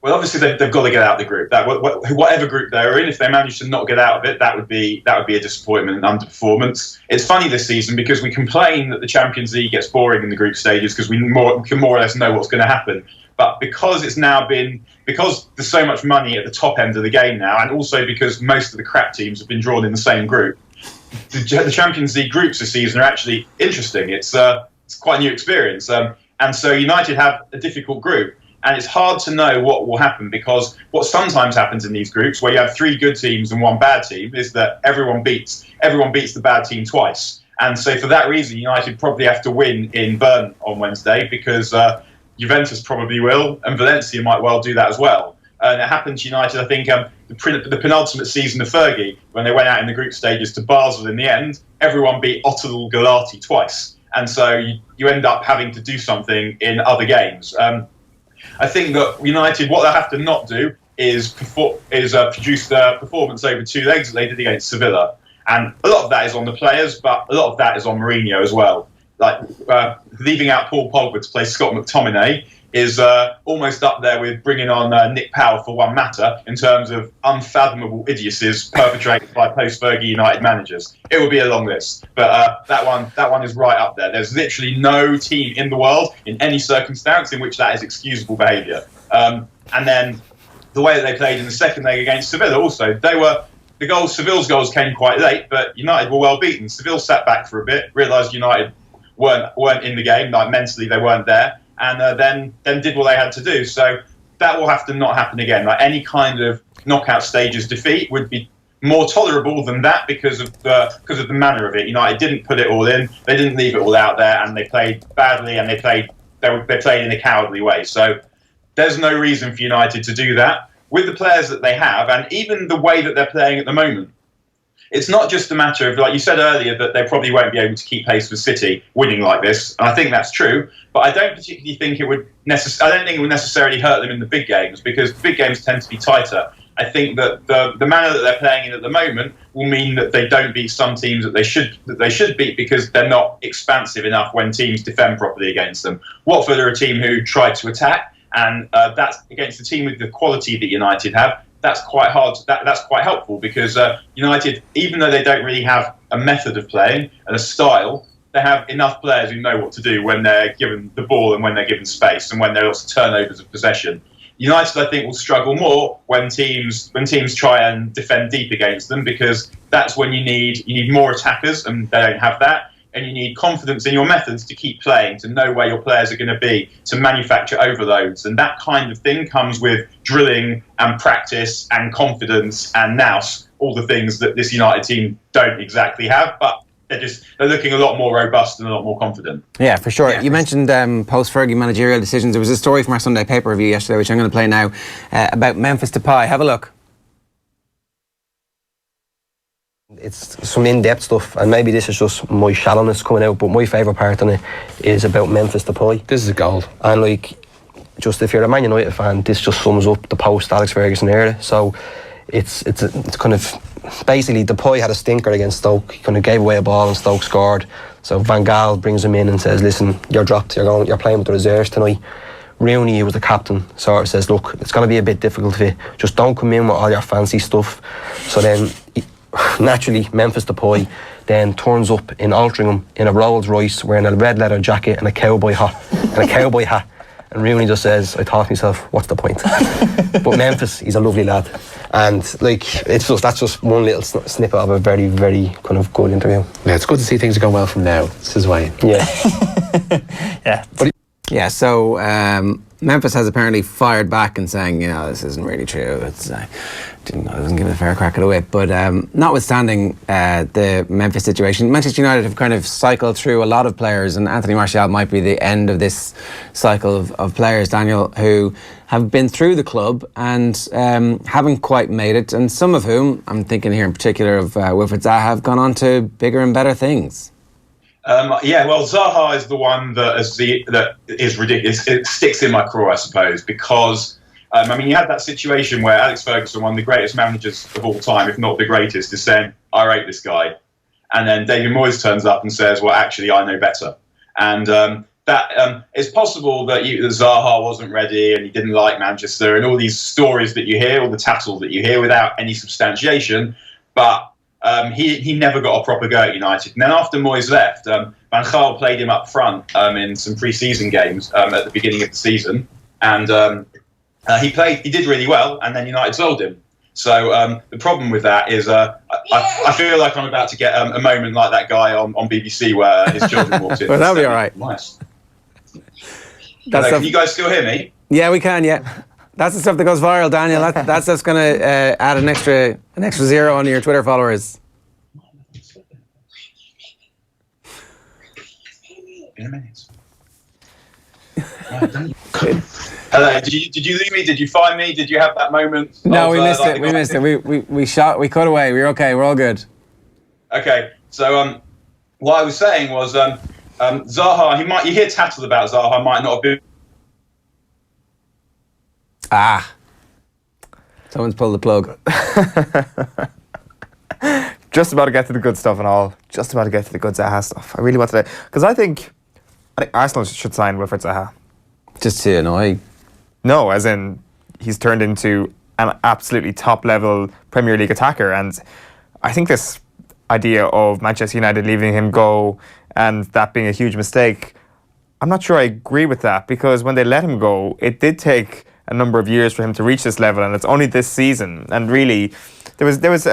Well, obviously they've got to get out of the group. Whatever group they're in, if they manage to not get out of it, that would be a disappointment and underperformance. It's funny this season because we complain that the Champions League gets boring in the group stages because we can more or less know what's going to happen. But because there's so much money at the top end of the game now, and also because most of the crap teams have been drawn in the same group, the Champions League groups this season are actually interesting. It's quite a new experience, and so United have a difficult group. And it's hard to know what will happen because what sometimes happens in these groups, where you have 3 good teams and 1 bad team, is that everyone beats the bad team twice. And so for that reason, United probably have to win in Bern on Wednesday because Juventus probably will, and Valencia might well do that as well. And it happened to United, I think, the penultimate season of Fergie, when they went out in the group stages to Basel in the end, everyone beat Otterdal Galati twice. And so you end up having to do something in other games. I think that United, what they have to not do is produce the performance over 2 legs that they did against Sevilla. And a lot of that is on the players, but a lot of that is on Mourinho as well. Like leaving out Paul Pogba to play Scott McTominay is almost up there with bringing on Nick Powell for one matter in terms of unfathomable idiocies perpetrated by post-Fergie United managers. It would be a long list, but that one is right up there. There's literally no team in the world in any circumstance in which that is excusable behaviour. And then the way that they played in the second leg against Sevilla also, Seville's goals came quite late, but United were well beaten. Seville sat back for a bit, realised United weren't in the game, like mentally they weren't there, and then did what they had to do. So that will have to not happen again. Like any kind of knockout stages defeat would be more tolerable than that because of the manner of it. United didn't put it all in, they didn't leave it all out there, and they played badly, and they played in a cowardly way. So there's no reason for United to do that with the players that they have, and even the way that they're playing at the moment. It's not just a matter of, like you said earlier, that they probably won't be able to keep pace with City winning like this, and I think that's true. But I don't particularly think it would necessarily hurt them in the big games, because big games tend to be tighter. I think that the manner that they're playing in at the moment will mean that they don't beat some teams that they should beat because they're not expansive enough when teams defend properly against them. Watford are a team who tried to attack, and that's against a team with the quality that United have. That's quite hard. That's quite helpful because United, even though they don't really have a method of playing and a style, they have enough players who know what to do when they're given the ball and when they're given space and when there are lots of turnovers of possession. United, I think, will struggle more when teams try and defend deep against them, because that's when you need more attackers, and they don't have that. And you need confidence in your methods to keep playing, to know where your players are going to be, to manufacture overloads. And that kind of thing comes with drilling and practice and confidence and nous, all the things that this United team don't exactly have, but they're looking a lot more robust and a lot more confident. Yeah, for sure. Yeah. You mentioned post-Fergie managerial decisions. There was a story from our Sunday paper review yesterday, which I'm going to play now, about Memphis Depay. Have a look. It's some in-depth stuff, and maybe this is just my shallowness coming out, but my favourite part on it is about Memphis Depay. This is a gold. And just if you're a Man United fan, this just sums up the post-Alex Ferguson era. So it's kind of basically Depay had a stinker against Stoke. He kind of gave away a ball and Stoke scored. So Van Gaal brings him in and says, "Listen, you're dropped. You're playing with the reserves tonight." Rooney, who was the captain, sort of says, "Look, it's going to be a bit difficult for you. Just don't come in with all your fancy stuff." So then, naturally, Memphis Depay then turns up in Altrincham in a Rolls Royce wearing a red leather jacket and a cowboy hat. And Rooney just says, "I thought to myself, what's the point?" But Memphis, he's a lovely lad, and that's just one little snippet of a very, very kind of good interview. Yeah, it's good to see things are going well from now. This is Wayne. Yeah. Yeah. So Memphis has apparently fired back and saying, this isn't really true. It's doesn't give it a fair crack at a whip. But notwithstanding the Memphis situation, Manchester United have kind of cycled through a lot of players, and Anthony Martial might be the end of this cycle of players, Daniel, who have been through the club and haven't quite made it, and some of whom, I'm thinking here in particular of Wilfried Zaha, have gone on to bigger and better things. Zaha is the one that is ridiculous. It sticks in my craw, I suppose, because you had that situation where Alex Ferguson, one of the greatest managers of all time, if not the greatest, is saying, "I rate this guy," and then David Moyes turns up and says, "Well, actually, I know better." And it's possible that Zaha wasn't ready and he didn't like Manchester, and all these stories that you hear, all the tattle that you hear, without any substantiation, but. He never got a proper go at United. And then after Moyes left, Van Gaal played him up front in some pre-season games at the beginning of the season. And he did really well, and then United sold him. So the problem with that is I feel like I'm about to get a moment like that guy on BBC where his children walked in. Well, that'll be all right. Nice. Can you guys still hear me? Yeah, we can, yeah. That's the stuff that goes viral, Daniel. That's just going to add an extra zero onto your Twitter followers. In a minute. Hello. Did you leave me? Did you find me? Did you have that moment? No, we missed it. We missed it. We cut away. We're okay. We're all good. Okay. So what I was saying was Zaha. You hear tattle about Zaha. Might not have been. Someone's pulled the plug. Just about to get to the good stuff and all. Just about to get to the good Zaha stuff. I really want to, because I think Arsenal should sign Wilfried Zaha. Just to annoy? No, as in he's turned into an absolutely top-level Premier League attacker, and I think this idea of Manchester United leaving him go and that being a huge mistake, I'm not sure I agree with that, because when they let him go, it did take a number of years for him to reach this level, and it's only this season. And really, there was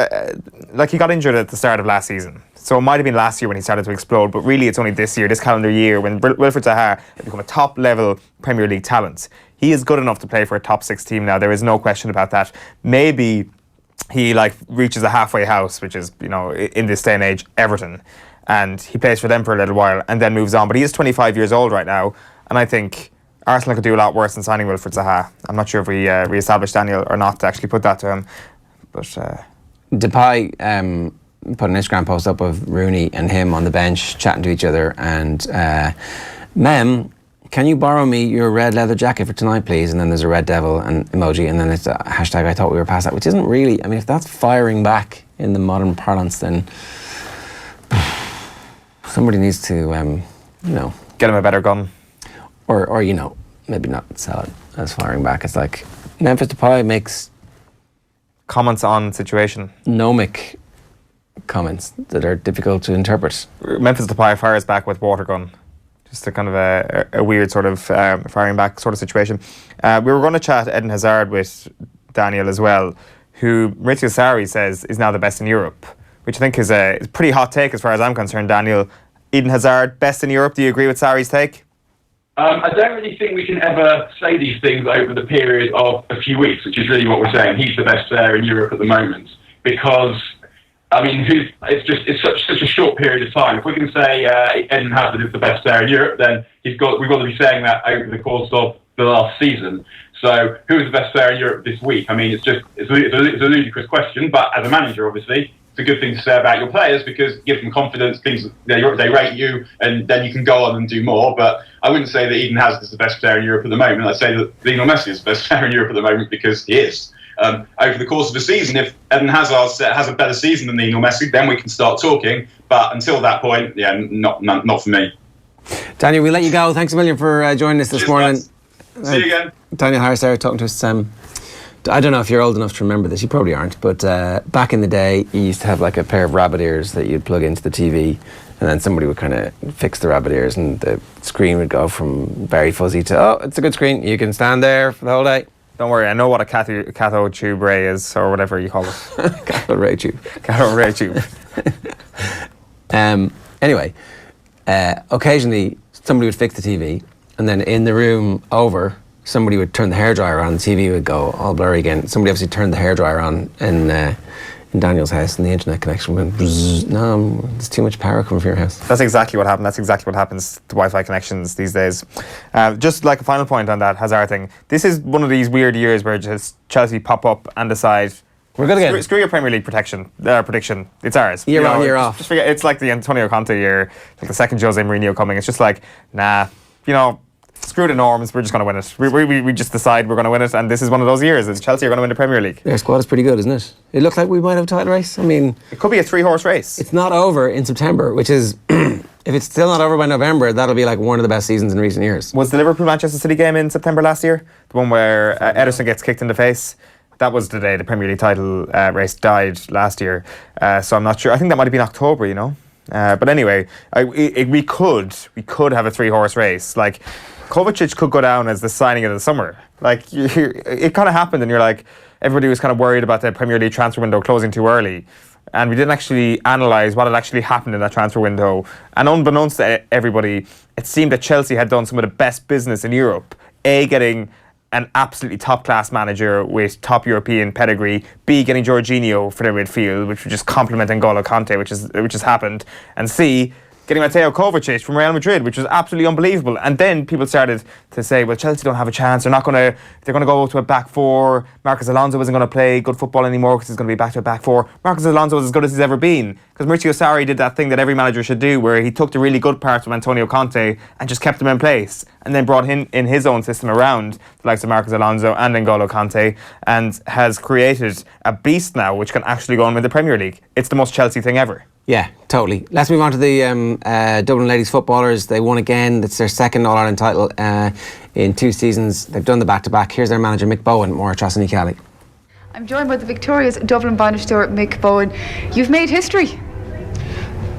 he got injured at the start of last season, so it might have been last year when he started to explode. But really, it's only this year, this calendar year, when Wilfried Zaha has become a top-level Premier League talent. He is good enough to play for a top 6 team now. There is no question about that. Maybe he reaches a halfway house, which is in this day and age Everton, and he plays for them for a little while and then moves on. But he is 25 years old right now, and I think Arsenal could do a lot worse than signing Wilfried Zaha. I'm not sure if we re-established Daniel or not to actually put that to him. But Depay put an Instagram post up of Rooney and him on the bench chatting to each other, and Mem, can you borrow me your red leather jacket for tonight, please? And then there's a red devil and emoji, and then it's a hashtag I thought we were past that, which isn't really, if that's firing back in the modern parlance, then somebody needs to get him a better gun. Or maybe not sell it as firing back. It's like Memphis Depay makes comments on situation. Gnomic comments that are difficult to interpret. Memphis Depay fires back with water gun. Just a kind of a weird sort of firing back sort of situation. We were going to chat Eden Hazard with Daniel as well, who Maurizio Sarri says is now the best in Europe, which I think is a pretty hot take as far as I'm concerned, Daniel. Eden Hazard, best in Europe. Do you agree with Sarri's take? I don't really think we can ever say these things over the period of a few weeks, which is really what we're saying. He's the best player in Europe at the moment, because it's such a short period of time. If we can say Eden Hazard is the best player in Europe, then we've got to be saying that over the course of the last season. So who is the best player in Europe this week? It's a ludicrous question, but as a manager, obviously, it's a good thing to say about your players, because it gives them confidence, things they rate you, and then you can go on and do more. But I wouldn't say that Eden Hazard is the best player in Europe at the moment. I'd say that Lionel Messi is the best player in Europe at the moment, because he is. Over the course of the season, if Eden Hazard has a better season than Lionel Messi, then we can start talking. But until that point, not for me. Daniel, we'll let you go. Thanks a million for joining us this morning. See you again. Daniel Harris there talking to us. I don't know if you're old enough to remember this, you probably aren't, but back in the day, you used to have like a pair of rabbit ears that you'd plug into the TV, and then somebody would kind of fix the rabbit ears, and the screen would go from very fuzzy to, oh, it's a good screen, you can stand there for the whole day. Don't worry, I know what a cathode tube ray is, or whatever you call it. Cathode ray tube. Cathode ray tube. Anyway, occasionally somebody would fix the TV, and then in the room over, somebody would turn the hairdryer on, the TV would go all blurry again. Somebody obviously turned the hairdryer on in Daniel's house, and the internet connection went bzzz. No, there's too much power coming from your house. That's exactly what happened. That's exactly what happens to Wi-Fi connections these days. Just like a final point on that Hazard thing, this is one of these weird years where just Chelsea pop up and decide, we're good again. Screw your Premier League prediction. It's ours. Year on, year off. Just forget, it's like the Antonio Conte year, like the second Jose Mourinho coming. It's just like, nah, screw the norms, we're just going to win it. We just decide we're going to win it, and this is one of those years. It's Chelsea are going to win the Premier League. Their squad is pretty good, isn't it? It looks like we might have a title race. I mean, it could be a 3-horse race. It's not over in September, which is, if it's still not over by November, that'll be like one of the best seasons in recent years. Was the Liverpool-Manchester City game in September last year? The one where Ederson gets kicked in the face? That was the day the Premier League title race died last year. So I'm not sure. I think that might have been October, But anyway, we could have a 3-horse race. Like, Kovacic could go down as the signing of the summer. Like, it kind of happened, and you're like, everybody was kind of worried about the Premier League transfer window closing too early, and we didn't actually analyse what had actually happened in that transfer window. And unbeknownst to everybody, it seemed that Chelsea had done some of the best business in Europe. A, getting an absolutely top-class manager with top European pedigree. B, getting Jorginho for their midfield, which would just complement N'Golo Kanté, which has happened. And C, getting Mateo Kovacic from Real Madrid, which was absolutely unbelievable. And then people started to say, well, Chelsea don't have a chance. They're going to go to a back four. Marcos Alonso isn't going to play good football anymore because he's going to be back to a back four. Marcos Alonso is as good as he's ever been, because Maurizio Sarri did that thing that every manager should do, where he took the really good parts of Antonio Conte and just kept them in place, and then brought in his own system around the likes of Marcos Alonso and N'Golo Kanté, and has created a beast now which can actually go on with the Premier League. It's the most Chelsea thing ever. Yeah, totally. Let's move on to the Dublin Ladies footballers. They won again. It's their second All-Ireland title in 2 seasons. They've done the back-to-back. Here's their manager, Mick Bowen, more Trasany Kelly. I'm joined by the victorious Dublin Bannister, Mick Bowen. You've made history.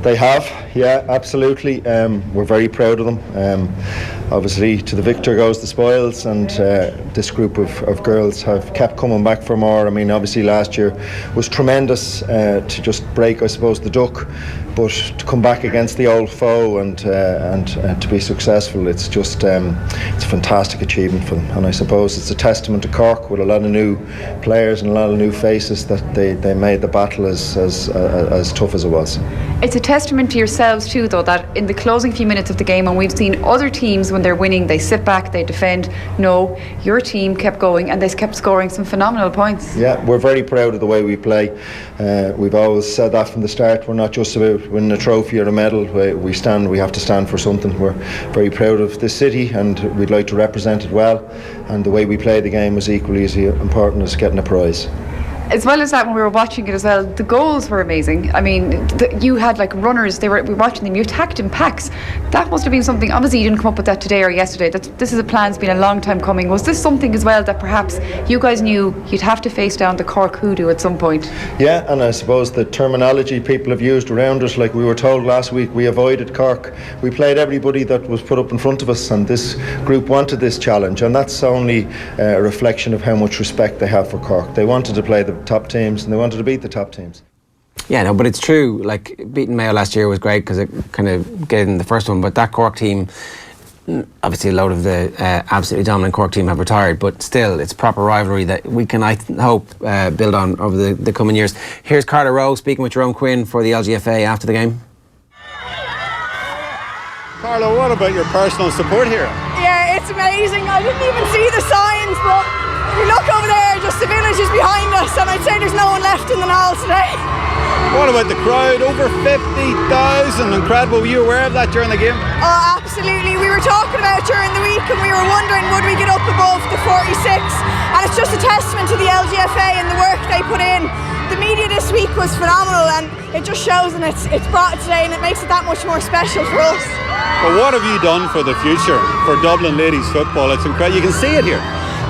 They have, yeah, absolutely. We're very proud of them. Obviously, to the victor goes the spoils, and this group of girls have kept coming back for more. I mean, obviously last year was tremendous to just break, I suppose, the duck, but to come back against the old foe and to be successful, it's just it's a fantastic achievement for them. And I suppose it's a testament to Cork, with a lot of new players and a lot of new faces, that they made the battle as tough as it was. It's a testament to yourselves too, though, that in the closing few minutes of the game, and we've seen other teams when they're winning, they sit back, they defend. No, your team kept going and they kept scoring some phenomenal points. Yeah, we're very proud of the way we play. We've always said that from the start. We're not just about winning a trophy or a medal. We have to stand for something. We're very proud of this city, and we'd like to represent it well, and the way we play the game is equally as important as getting a prize. As well as that, when we were watching it as well, the goals were amazing. I mean, you had like runners, we were watching them, you attacked in packs. That must have been something. Obviously you didn't come up with that today or yesterday. This is a plan that's been a long time coming. Was this something as well that perhaps you guys knew you'd have to face down the Cork hoodoo at some point? Yeah, and I suppose the terminology people have used around us, like we were told last week, we avoided Cork. We played everybody that was put up in front of us, and this group wanted this challenge, and that's only a reflection of how much respect they have for Cork. They wanted to play the top teams, and they wanted to beat the top teams. Yeah, no, but it's true. Like, beating Mayo last year was great because it kind of get in the first one. But that Cork team, obviously a load of the absolutely dominant Cork team have retired, but still, it's proper rivalry that we can, I hope, build on over the coming years. Here's Carla Rowe speaking with Jerome Quinn for the LGFA after the game. Carla, what about your personal support here? Yeah, it's amazing. I didn't even see the signs, but if you look over there, just the village is behind us, and I'd say there's no one left in the Nall today. What about the crowd? Over 50,000, incredible. Were you aware of that during the game? Oh, absolutely. We were talking about it during the week, and we were wondering, would we get up above the 46? And it's just a testament to the LGFA and the work they put in. The media this week was phenomenal, and it just shows, and it's brought it today, and it makes it that much more special for us. Well, what have you done for the future for Dublin Ladies football? It's incredible. You can see it here.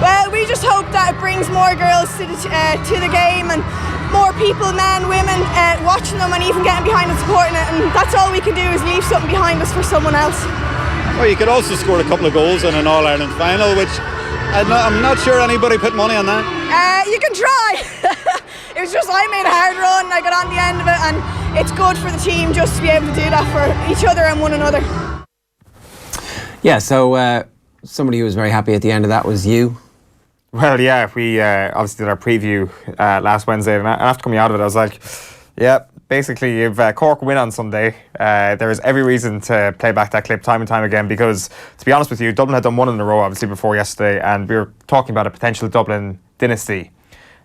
Well, we just hope that it brings more girls to the game, and more people, men, women, watching them and even getting behind and supporting it. And that's all we can do, is leave something behind us for someone else. Well, you could also score a couple of goals in an All-Ireland final, which I'm not sure anybody put money on that. You can try. It was just, I made a hard run, I got on the end of it, and it's good for the team just to be able to do that for each other and one another. Yeah, so somebody who was very happy at the end of that was you. Well, yeah, we obviously did our preview last Wednesday, and after coming out of it, I was like, yeah, basically, if Cork win on Sunday, there is every reason to play back that clip time and time again, because, to be honest with you, Dublin had done one in a row, obviously, before yesterday, and we were talking about a potential Dublin dynasty.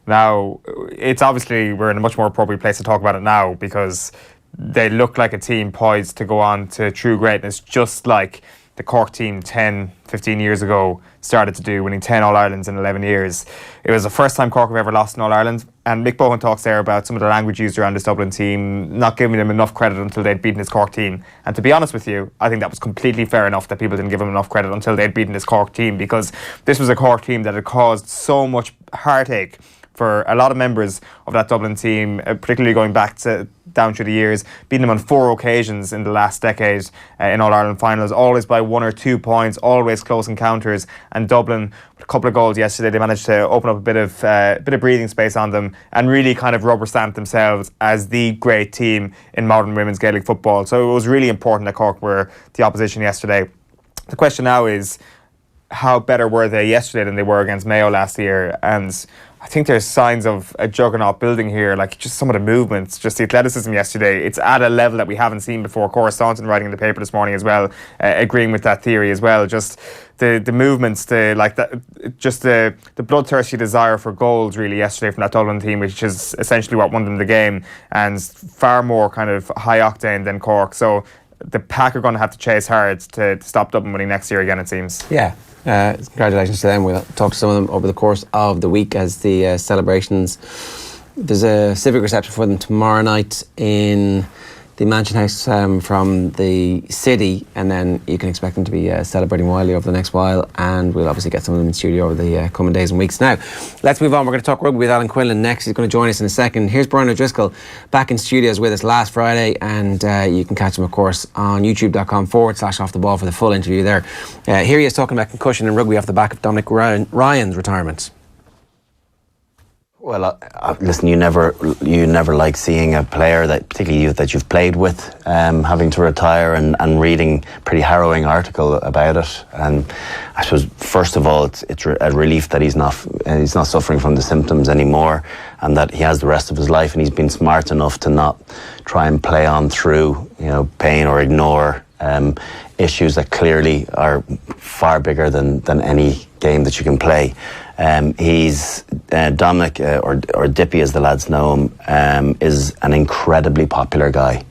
Now, it's obviously, we're in a much more appropriate place to talk about it now, because they look like a team poised to go on to true greatness, just like the Cork team 10, 15 years ago started to do, winning 10 All-Irelands in 11 years. It was the first time Cork have ever lost an All-Ireland, and Mick Bohan talks there about some of the language used around this Dublin team, not giving them enough credit until they'd beaten this Cork team. And to be honest with you, I think that was completely fair enough that people didn't give them enough credit until they'd beaten this Cork team, because this was a Cork team that had caused so much heartache for a lot of members of that Dublin team, particularly going back to down through the years, beating them on 4 occasions in the last decade in All-Ireland finals, always by 1 or 2 points, always close encounters. And Dublin, with a couple of goals yesterday, they managed to open up a bit of breathing space on them and really kind of rubber stamp themselves as the great team in modern women's Gaelic football. So it was really important that Cork were the opposition yesterday. The question now is, how better were they yesterday than they were against Mayo last year? And I think there's signs of a juggernaut building here, like just some of the movements, just the athleticism yesterday. It's at a level that we haven't seen before. Cora Staunton writing in the paper this morning as well, agreeing with that theory as well. Just the movements, the bloodthirsty desire for goals really yesterday from that Dublin team, which is essentially what won them the game, and far more kind of high octane than Cork. So the Pack are going to have to chase hard to stop Dublin winning next year again, it seems. Yeah. Congratulations to them. We'll talk to some of them over the course of the week as the celebrations. There's a civic reception for them tomorrow night in the Mansion House from the city, and then you can expect them to be celebrating wildly over the next while, and we'll obviously get some of them in the studio over the coming days and weeks. Now, let's move on. We're going to talk rugby with Alan Quinlan next. He's going to join us in a second. Here's Brian O'Driscoll back in studios with us last Friday, and you can catch him, of course, on youtube.com/off the ball for the full interview there. Here he is talking about concussion in rugby off the back of Dominic Ryan's retirement. Well, listen, you never like seeing a player that, particularly that you've played with, having to retire, and reading a pretty harrowing article about it. And I suppose, first of all, it's a relief that he's not suffering from the symptoms anymore, and that he has the rest of his life, and he's been smart enough to not try and play on through, pain or ignore issues that clearly are far bigger than any game that you can play. He's Dominic, or Dippy as the lads know him, is an incredibly popular guy.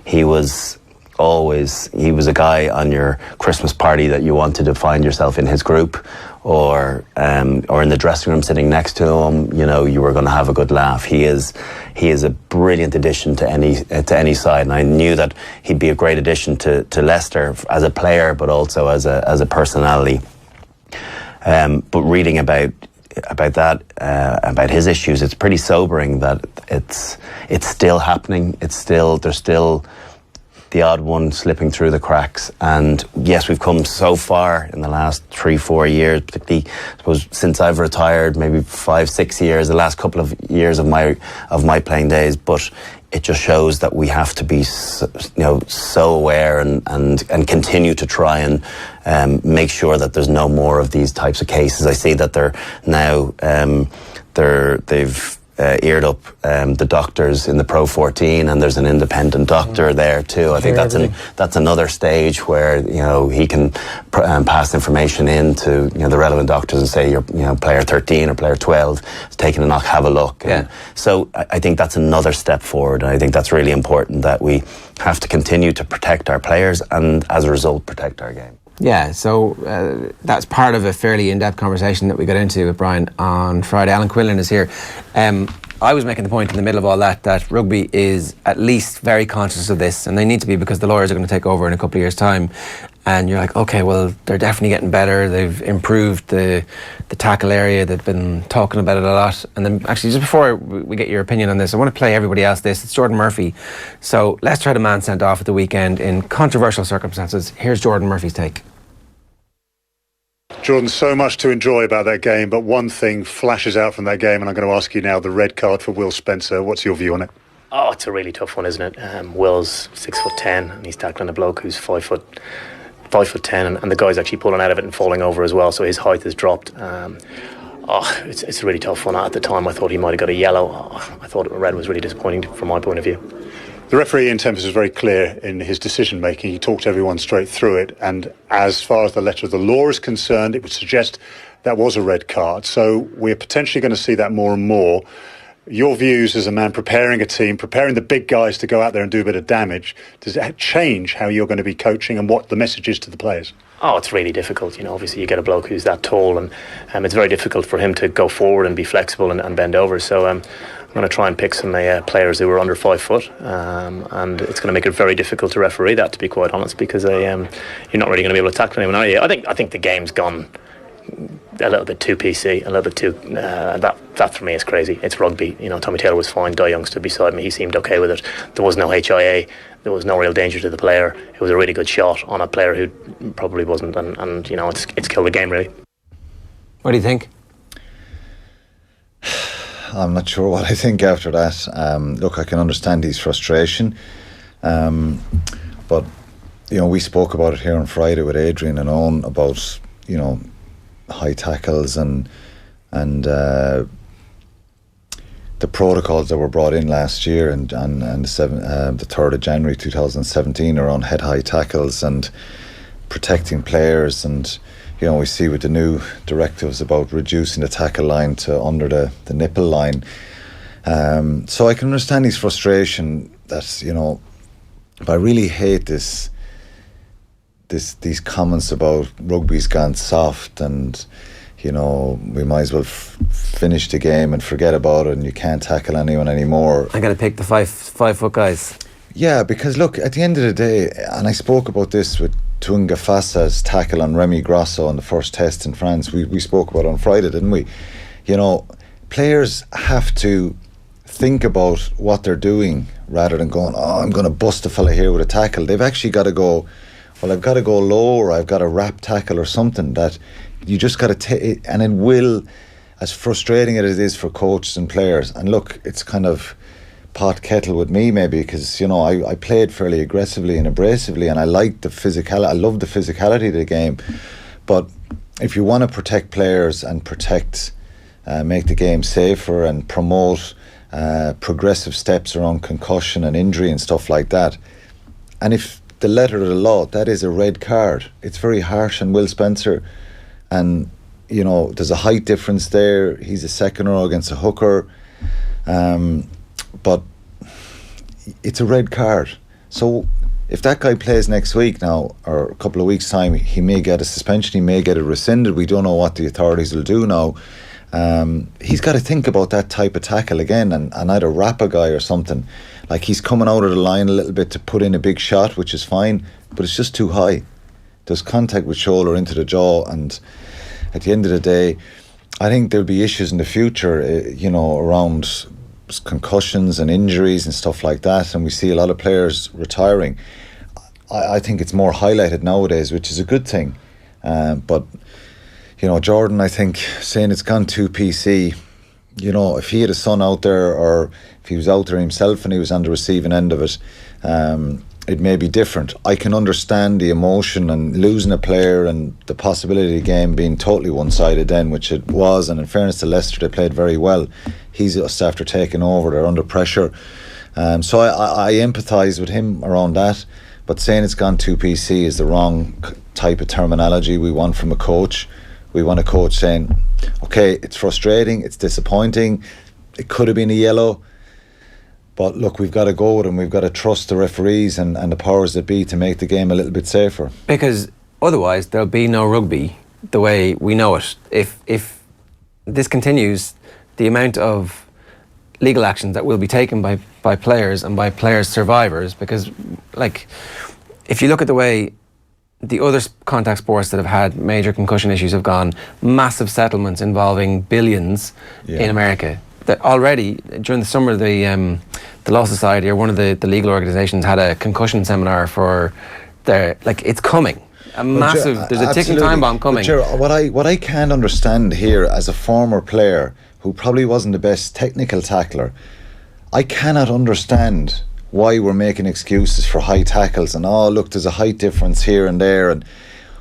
He was a guy on your Christmas party that you wanted to find yourself in his group, or in the dressing room sitting next to him. You were going to have a good laugh. He is a brilliant addition to any side, and I knew that he'd be a great addition to Leicester as a player, but also as a personality. But reading about that, about his issues, it's pretty sobering that it's still happening. There's still the odd one slipping through the cracks. And yes, we've come so far in the last 3-4 years, particularly, I suppose, since I've retired, maybe 5-6 years, the last couple of years of my playing days. But it just shows that we have to be so aware and continue to try and make sure that there's no more of these types of cases. I see that they're now they've eared up the doctors in the Pro 14, and there's an independent doctor there too. I think that's another stage where he can pass information in to the relevant doctors and say you're player 13 or player 12 is taking a knock, have a look. Yeah. So I think that's another step forward, and I think that's really important, that we have to continue to protect our players and as a result protect our game. Yeah, so that's part of a fairly in-depth conversation that we got into with Brian on Friday. Alan Quinlan is here. I was making the point in the middle of all that rugby is at least very conscious of this, and they need to be, because the lawyers are going to take over in a couple of years' time. And you're like, okay, well, they're definitely getting better. They've improved the tackle area. They've been talking about it a lot. And then, actually, just before we get your opinion on this, I want to play everybody else this. It's Jordan Murphy. So Leicester had a man sent off at the weekend in controversial circumstances. Here's Jordan Murphy's take. Jordan, so much to enjoy about that game, but one thing flashes out from that game, and I'm going to ask you now, the red card for Will Spencer. What's your view on it? Oh, it's a really tough one, isn't it? Will's 6'10", and he's tackling a bloke who's 5'10", 5'10", and the guy's actually pulling out of it and falling over as well, so his height has dropped. It's a really tough one. At the time, I thought he might have got a yellow. I thought red was really disappointing from my point of view. The referee in Tempest was very clear in his decision making. He talked everyone straight through it, and as far as the letter of the law is concerned, it would suggest that was a red card. So we're potentially going to see that more and more. Your views as a man preparing a team, preparing the big guys to go out there and do a bit of damage, does that change how you're going to be coaching and what the message is to the players? Oh, it's really difficult. Obviously you get a bloke who's that tall, and it's very difficult for him to go forward and be flexible and bend over. So I'm going to try and pick some players who are under 5 foot, and it's going to make it very difficult to referee that, to be quite honest, because you're not really going to be able to tackle anyone, are you? I think the game's gone a little bit too PC, a little bit too. That for me is crazy. It's rugby. Tommy Taylor was fine. Di Young stood beside me. He seemed okay with it. There was no HIA. There was no real danger to the player. It was a really good shot on a player who probably wasn't, and it's killed the game really. What do you think? I'm not sure what I think after that. Look, I can understand his frustration, but we spoke about it here on Friday with Adrian and Owen about high tackles and the protocols that were brought in last year and the 3rd of January 2017 around head high tackles and protecting players, and we see with the new directives about reducing the tackle line to under the nipple line. So I can understand his frustration that but I really hate these comments about rugby's gone soft and we might as well finish the game and forget about it, and you can't tackle anyone anymore. I got to pick the 5 foot guys. Yeah, because look, at the end of the day, and I spoke about this with Tunga Fassa's tackle on Remy Grosso on the first test in France. We spoke about it on Friday, didn't we? Players have to think about what they're doing rather than going, I'm going to bust a fella here with a tackle. They've actually got to go, well, I've got to go low, or I've got a wrap tackle or something that you just got to take. And it will, as frustrating as it is for coaches and players, and look, it's kind of pot kettle with me maybe, because I played fairly aggressively and abrasively, and I liked the physicality. I love the physicality of the game, but if you want to protect players and make the game safer and promote progressive steps around concussion and injury and stuff like that, and if the letter of the law, that is a red card, it's very harsh on Will Spencer, and there's a height difference there. He's a second row against a hooker, but it's a red card. So if that guy plays next week now, or a couple of weeks' time, he may get a suspension, he may get it rescinded. We don't know what the authorities will do now. He's got to think about that type of tackle again and either wrap a guy or something. Like, he's coming out of the line a little bit to put in a big shot, which is fine, but it's just too high. There's contact with shoulder into the jaw, and at the end of the day, I think there'll be issues in the future, around concussions and injuries and stuff like that, and we see a lot of players retiring. I think it's more highlighted nowadays, which is a good thing, but Jordan, I think, saying it's gone too PC, if he had a son out there, or if he was out there himself and he was on the receiving end of it, it may be different. I can understand the emotion and losing a player and the possibility of the game being totally one-sided then, which it was, and in fairness to Leicester, they played very well. He's just after taking over, they're under pressure. So I empathise with him around that, but saying it's gone too PC is the wrong type of terminology we want from a coach. We want a coach saying, okay, it's frustrating, it's disappointing, it could have been a yellow, but look, we've got to go with them. We've got to trust the referees and the powers that be to make the game a little bit safer. Because otherwise there'll be no rugby the way we know it. If this continues, the amount of legal actions that will be taken by players and by players' survivors, because if you look at the way the other contact sports that have had major concussion issues have gone, massive settlements involving billions in America. That already during the summer, the Law Society, or one of the legal organisations, had a concussion seminar for their, it's coming. There's a ticking time bomb coming. What I can't understand here, as a former player who probably wasn't the best technical tackler, I cannot understand why we're making excuses for high tackles and look, there's a height difference here and there, and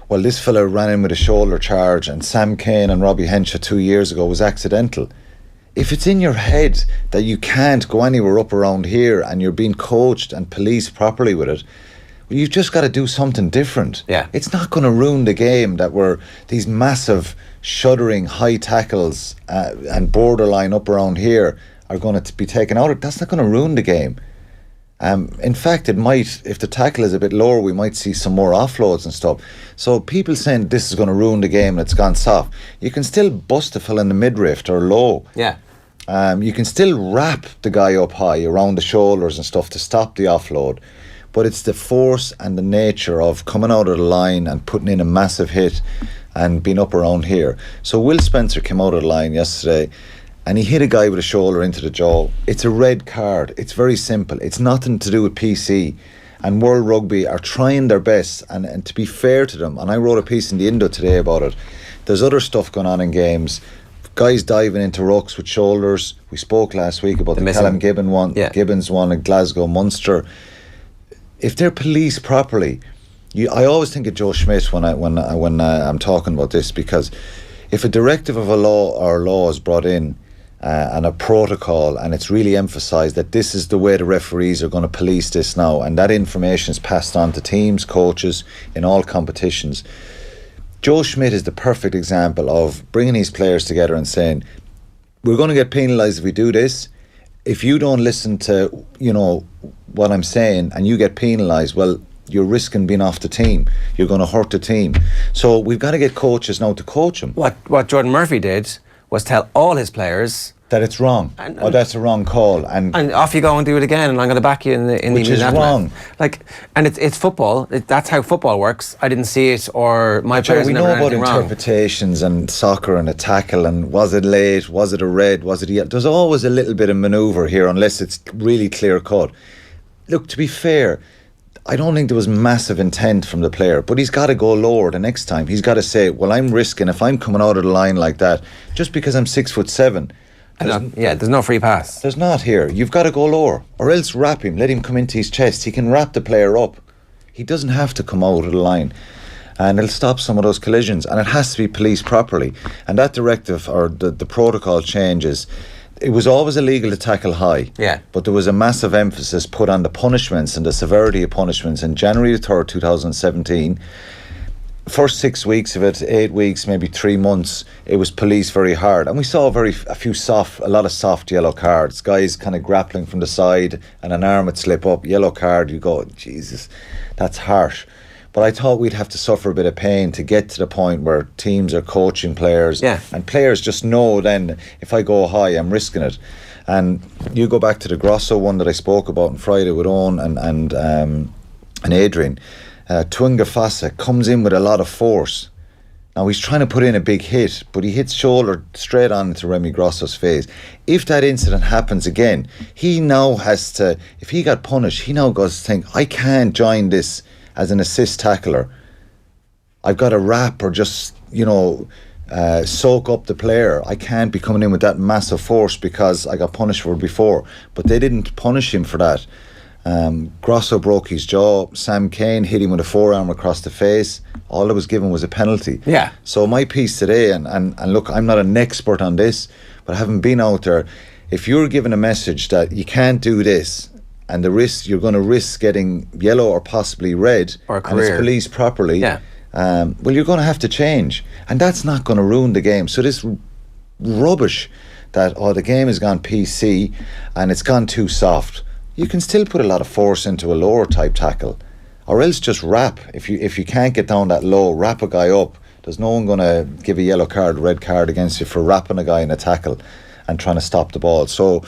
well, this fella ran in with a shoulder charge, and Sam Kane and Robbie Henshaw 2 years ago was accidental. If it's in your head that you can't go anywhere up around here and you're being coached and policed properly with it, well, you've just got to do something different. Yeah. It's not going to ruin the game that we're these massive shuddering high tackles and borderline up around here are going to be taken out. That's not going to ruin the game. In fact, it might, if the tackle is a bit lower, we might see some more offloads and stuff. So people saying this is going to ruin the game and it's gone soft. You can still bust a fella in the midriff or low. Yeah. You can still wrap the guy up high around the shoulders and stuff to stop the offload. But it's the force and the nature of coming out of the line and putting in a massive hit and being up around here. So Will Spencer came out of the line yesterday and he hit a guy with a shoulder into the jaw. It's a red card. It's very simple. It's nothing to do with PC. And World Rugby are trying their best, and to be fair to them, and I wrote a piece in the Indo today about it, there's other stuff going on in games. Guys diving into rucks with shoulders. We spoke last week about the Callum Gibbons one at Glasgow Munster. If they're policed properly, I always think of Joe Schmidt when I'm talking about this, because if a directive of a law or law is brought in and a protocol, and it's really emphasised that this is the way the referees are going to police this now, and that information is passed on to teams, coaches in all competitions. Joe Schmidt is the perfect example of bringing these players together and saying, we're going to get penalised if we do this. If you don't listen to, what I'm saying, and you get penalised, well, you're risking being off the team. You're going to hurt the team. So we've got to get coaches now to coach them. What Jordan Murphy did was tell all his players that it's wrong. That's a wrong call, and off you go and do it again, and I'm going to back you in the which is wrong. And it's football. That's how football works. I didn't see it, or my players we never know did about anything wrong. Interpretations and soccer and a tackle, and was it late? Was it a red? Was it a yellow? There's always a little bit of manoeuvre here, unless it's really clear cut. Look, to be fair, I don't think there was massive intent from the player, but he's got to go lower the next time. He's got to say, well, I'm risking, if I'm coming out of the line like that, just because I'm 6'7". There's no free pass. There's not here. You've got to go lower, or else wrap him, let him come into his chest. He can wrap the player up. He doesn't have to come out of the line, and it'll stop some of those collisions, and it has to be policed properly. And that directive, or the protocol changes, it was always illegal to tackle high. Yeah. But there was a massive emphasis put on the punishments and the severity of punishments. In January 3rd, 2017, first 6 weeks of it, 8 weeks, maybe 3 months, it was policed very hard. And we saw a lot of soft yellow cards. Guys kind of grappling from the side and an arm would slip up, yellow card, you go, Jesus, that's harsh. But I thought we'd have to suffer a bit of pain to get to the point where teams are coaching players, and players just know then, if I go high, I'm risking it. And you go back to the Grosso one that I spoke about on Friday with Owen and Adrian. Tuanga Fasa comes in with a lot of force. Now he's trying to put in a big hit, but he hits shoulder straight on into Remy Grosso's face. If that incident happens again, he now has to, if he got punished, he now goes to think, I can't join this as an assist tackler. I've got to wrap or just, soak up the player. I can't be coming in with that massive force because I got punished for it before. But they didn't punish him for that. Grosso broke his jaw. Sam Kane hit him with a forearm across the face. All that was given was a penalty. Yeah. So my piece today, and look, I'm not an expert on this, but I haven't been out there. If you're given a message that you can't do this, and you're going to risk getting yellow or possibly red, or and it's policed properly, well, you're going to have to change, and that's not going to ruin the game. So this rubbish that the game has gone PC and it's gone too soft, you can still put a lot of force into a lower type tackle, or else just wrap. If you can't get down that low, wrap a guy up. There's no one going to give a yellow card, red card against you for wrapping a guy in a tackle and trying to stop the ball. So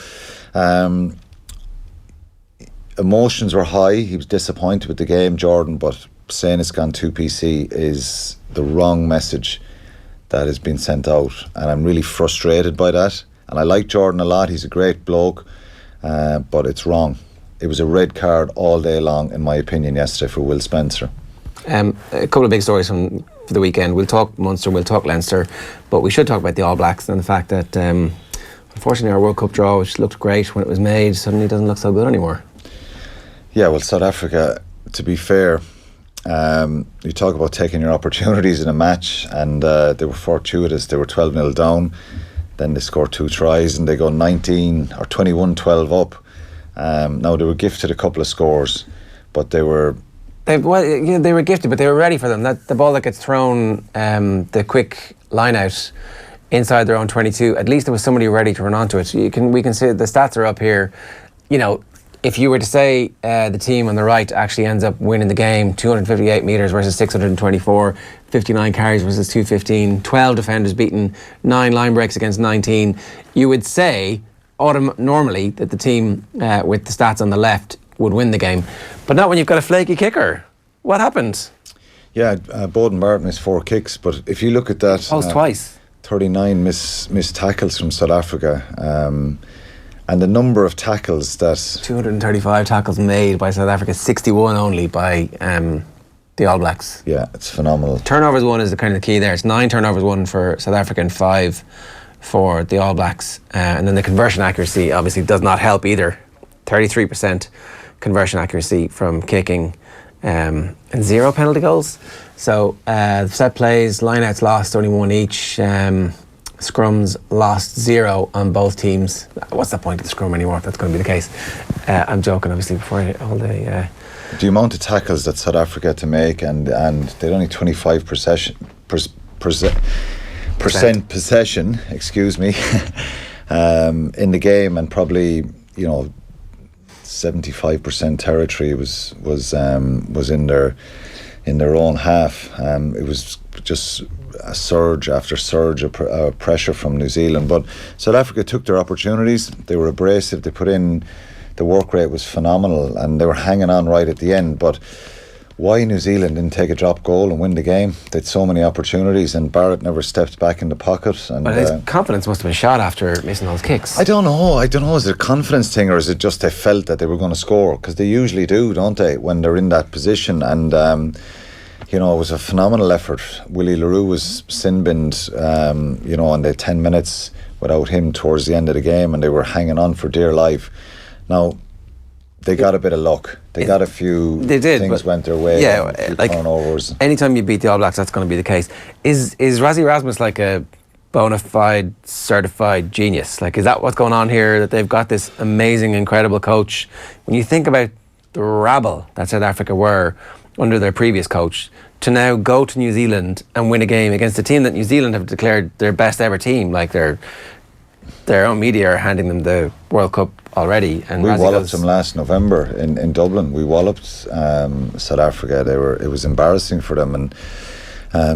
emotions were high. He was disappointed with the game, Jordan, but saying it's gone too PC is the wrong message that has been sent out, and I'm really frustrated by that. And I like Jordan a lot. He's a great bloke, but it's wrong. It was a red card all day long, in my opinion, yesterday for Will Spencer. A couple of big stories from the weekend. We'll talk Munster, we'll talk Leinster, but we should talk about the All Blacks and the fact that unfortunately our World Cup draw, which looked great when it was made, suddenly doesn't look so good anymore. Yeah, well, South Africa, to be fair, you talk about taking your opportunities in a match, and they were fortuitous. They were 12-0 down, then they scored 2 tries, and they go 19 or 21-12 up. Now, they were gifted a couple of scores, but they were gifted, but they were ready for them. That the ball that gets thrown, the quick line out inside their own 22, at least there was somebody ready to run onto it. We can see the stats are up here. You know, if you were to say the team on the right actually ends up winning the game, 258 metres versus 624, 59 carries versus 215, 12 defenders beaten, 9 line breaks against 19, you would say normally that the team with the stats on the left would win the game. But not when you've got a flaky kicker. What happened? Yeah, Bowden Barrett missed 4 kicks, but if you look at that... twice. 39 missed tackles from South Africa. And the number of tackles that... 235 tackles made by South Africa, 61 only by the All Blacks. Yeah, it's phenomenal. Turnovers won is the kind of the key there. It's 9 turnovers won for South Africa and 5 for the All Blacks. And then the conversion accuracy obviously does not help either. 33% conversion accuracy from kicking and 0 penalty goals. So set plays, lineouts lost only 1 each. Scrums lost 0 on both teams. What's the point of the scrum anymore if that's going to be the case? I'm joking, obviously, before all the... The amount of tackles that South Africa had to make, and they had only 25% possession, excuse me, in the game, and probably, 75% territory was in their own half. It was just a surge after surge of pressure from New Zealand, but South Africa took their opportunities. They were abrasive. They put in, the work rate was phenomenal, and they were hanging on right at the end. But why New Zealand didn't take a drop goal and win the game? They had so many opportunities, and Barrett never stepped back in the pocket. And but his confidence must have been shot after missing those kicks. I don't know. Is it a confidence thing, or is it just they felt that they were going to score? Because they usually do, don't they, when they're in that position? And it was a phenomenal effort. Willie LaRue was sin-binned, and they had 10 minutes without him towards the end of the game, and they were hanging on for dear life. Now, they got a bit of luck. They got a few things went their way. Yeah, like turnovers. Anytime you beat the All Blacks, that's going to be the case. Is Rassie Erasmus like a bona fide, certified genius? Like, is that what's going on here, that they've got this amazing, incredible coach? When you think about the rabble that South Africa were under their previous coach, to now go to New Zealand and win a game against a team that New Zealand have declared their best ever team, like their own media are handing them the World Cup already. And we walloped them last November in Dublin. We walloped South Africa. It was embarrassing for them, and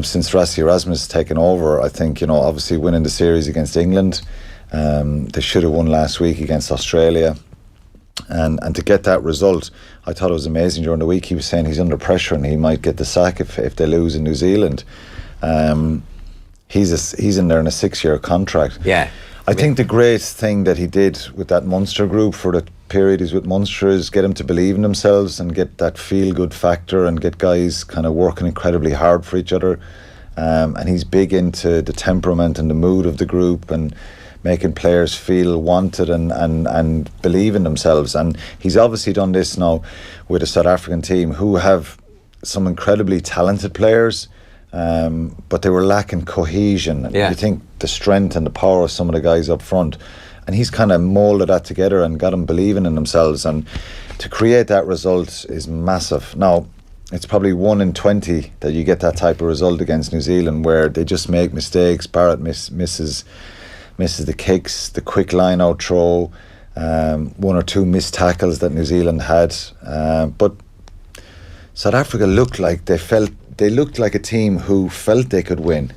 since Rassie Erasmus has taken over, I think obviously winning the series against England, they should have won last week against Australia. And to get that result, I thought it was amazing. During the week he was saying he's under pressure and he might get the sack if they lose in New Zealand. He's in there in a 6-year contract. Yeah, I think the great thing that he did with that Munster group for the period he's with Munster is get them to believe in themselves and get that feel-good factor and get guys kind of working incredibly hard for each other. And he's big into the temperament and the mood of the group and making players feel wanted and believe in themselves. And he's obviously done this now with a South African team who have some incredibly talented players, but they were lacking cohesion. Yeah. You think the strength and the power of some of the guys up front, and he's kind of moulded that together and got them believing in themselves, and to create that result is massive. Now, it's probably 1 in 20 that you get that type of result against New Zealand, where they just make mistakes. Barrett misses the kicks, the quick line out throw, 1 or 2 missed tackles that New Zealand had, but South Africa looked like they looked like a team who felt they could win.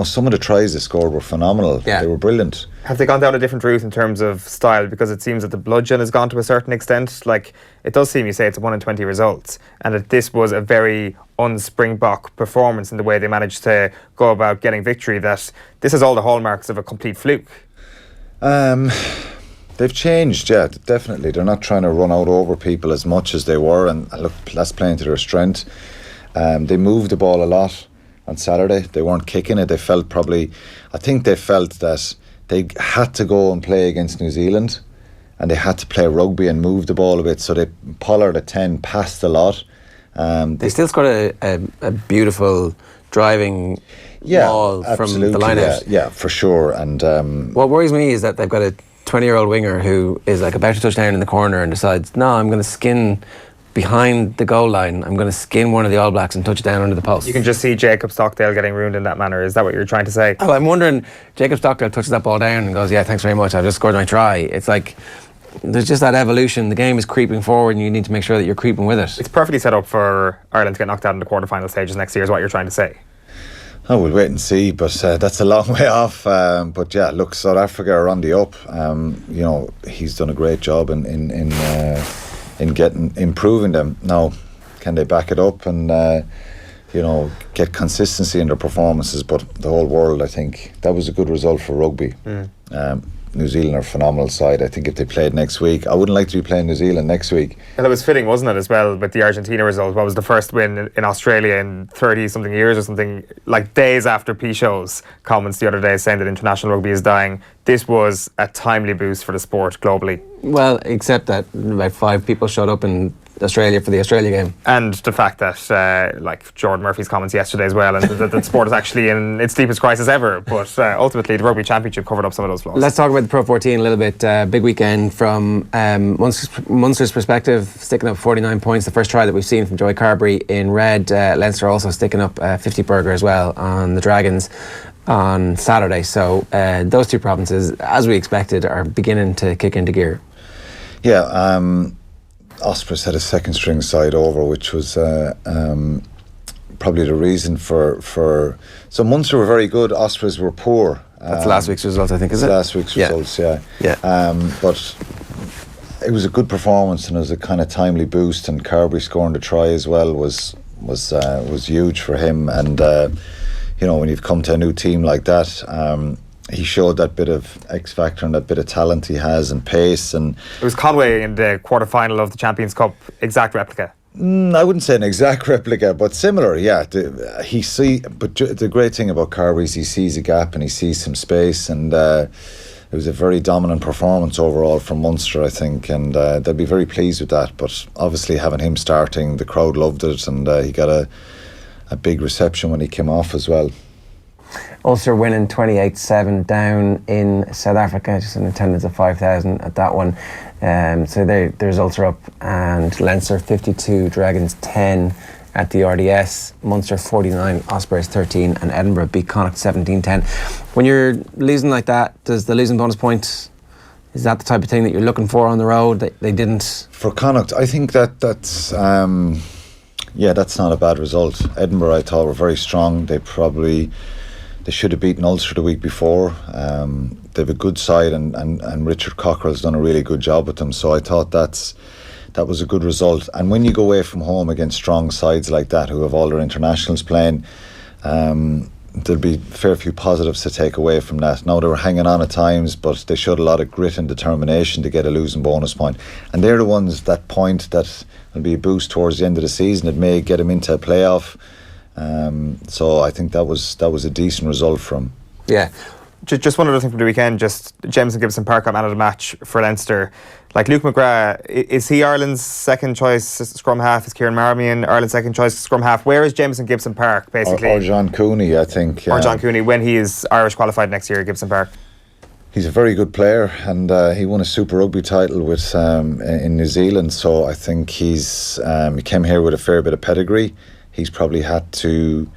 Some of the tries they scored were phenomenal. Yeah. They were brilliant. Have they gone down a different route in terms of style? Because it seems that the bludgeon has gone to a certain extent. Like, it does seem, you say it's a 1 in 20 results, and that this was a very un-Springbok performance in the way they managed to go about getting victory, that this is all the hallmarks of a complete fluke. They've changed, yeah, definitely. They're not trying to run out over people as much as they were, and look, that's playing to their strength. They moved the ball a lot on Saturday. They weren't kicking it. I think they felt that they had to go and play against New Zealand, and they had to play rugby and move the ball a bit. So they Pollard at 10 passed a lot. They still scored a beautiful driving ball from the line out. Yeah, for sure. And what worries me is that they've got a 20-year-old winger who is like about to touch down in the corner and decides, no, I'm going to skin behind the goal line. I'm going to skin one of the All Blacks and touch it down under the post. You can just see Jacob Stockdale getting ruined in that manner. Is that what you're trying to say? Oh, I'm wondering, Jacob Stockdale touches that ball down and goes, yeah, thanks very much, I've just scored my try. It's like, there's just that evolution. The game is creeping forward and you need to make sure that you're creeping with it. It's perfectly set up for Ireland to get knocked out in the quarterfinal stages next year, is what you're trying to say. Oh, we'll wait and see, but that's a long way off. But yeah, look, South Africa are on the up. You know, he's done a great job in improving them. Now, can they back it up and you know, get consistency in their performances? But the whole world, I think, that was a good result for rugby. New Zealand are a phenomenal side. I think if they played next week, I wouldn't like to be playing New Zealand next week. Well, it was fitting, wasn't it, as well, with the Argentina result? What was the first win in Australia in 30-something years or something, like days after Pichot's comments the other day saying that international rugby is dying. This was a timely boost for the sport globally. Well, except that about 5 people showed up in Australia for the Australia game. And the fact that, like Jordan Murphy's comments yesterday as well, and that the sport is actually in its deepest crisis ever. But ultimately, the Rugby Championship covered up some of those flaws. Let's talk about the Pro 14 a little bit. Big weekend from Munster's perspective, sticking up 49 points. The first try that we've seen from Joey Carbery in red. Leinster also sticking up 50 burger as well on the Dragons on Saturday. So those two provinces, as we expected, are beginning to kick into gear. Yeah, Ospreys had a second string side over, which was probably the reason for so Munster were very good, Ospreys were poor. That's last week's result, I think, is it? Last week's results, yeah. But it was a good performance and it was a kind of timely boost, and Carbery scoring the try as well was huge for him. And you know, when you've come to a new team like that, he showed that bit of X factor and that bit of talent he has and pace. And it was Conway in the quarter-final of the Champions Cup, exact replica. I wouldn't say an exact replica, but similar. Yeah, but the great thing about Carbery is he sees a gap and he sees some space, and it was a very dominant performance overall from Munster, I think, and they'll be very pleased with that. But obviously, having him starting, the crowd loved it, and he got a big reception when he came off as well. Ulster winning 28-7 down in South Africa, just an attendance of 5,000 at that one. So the results are up, and Leinster 52, Dragons 10 at the RDS, Munster 49, Ospreys 13, and Edinburgh beat Connacht 17-10. When you're losing like that, does the losing bonus point, is that the type of thing that you're looking for on the road? They didn't. For Connacht, I think that's not a bad result. Edinburgh, I thought, were very strong. They should have beaten Ulster the week before. They have a good side, and Richard Cockrell's done a really good job with them. So I thought that was a good result. And when you go away from home against strong sides like that, who have all their internationals playing, there'll be a fair few positives to take away from that. Now, they were hanging on at times, but they showed a lot of grit and determination to get a losing bonus point. And they're the ones, that point that will be a boost towards the end of the season. It may get them into a playoff. So I think that was a decent result from. Yeah. Just one other thing from the weekend, just Jameson Gibson Park got man of the match for Leinster. Like Luke McGrath, is he Ireland's second choice scrum half? Is Kieran Marmion Ireland's second choice scrum half? Where is Jameson Gibson Park, basically? Or John Cooney, I think. Or John Cooney, when he is Irish qualified next year at Gibson Park. He's a very good player, and he won a Super Rugby title with in New Zealand, so I think he came here with a fair bit of pedigree. He's probably had to,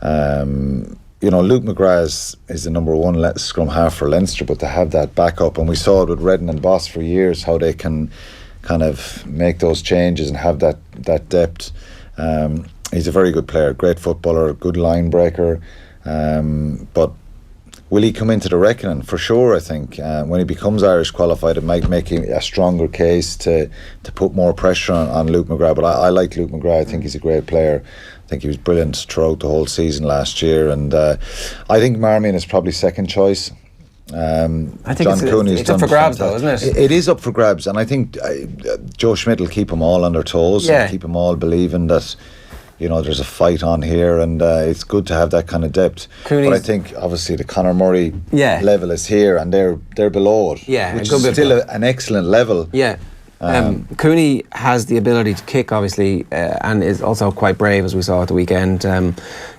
Luke McGrath is the number one scrum half for Leinster, but to have that backup, and we saw it with Redden and Boss for years, how they can kind of make those changes and have that depth. He's a very good player, great footballer, good line breaker, but will he come into the reckoning? For sure, I think. When he becomes Irish qualified, it might make him a stronger case to put more pressure on Luke McGrath. But I like Luke McGrath. I think he's a great player. I think he was brilliant throughout the whole season last year. And I think Marmion is probably second choice. I think John Cooney's it's up for grabs, though, isn't it? It is up for grabs. And I think Joe Schmidt will keep them all on their toes and keep them all believing that there's a fight on here, and it's good to have that kind of depth. But I think obviously the Conor Murray level is here, and they're below it, which is still an excellent level. Cooney has the ability to kick, obviously, and is also quite brave, as we saw at the weekend.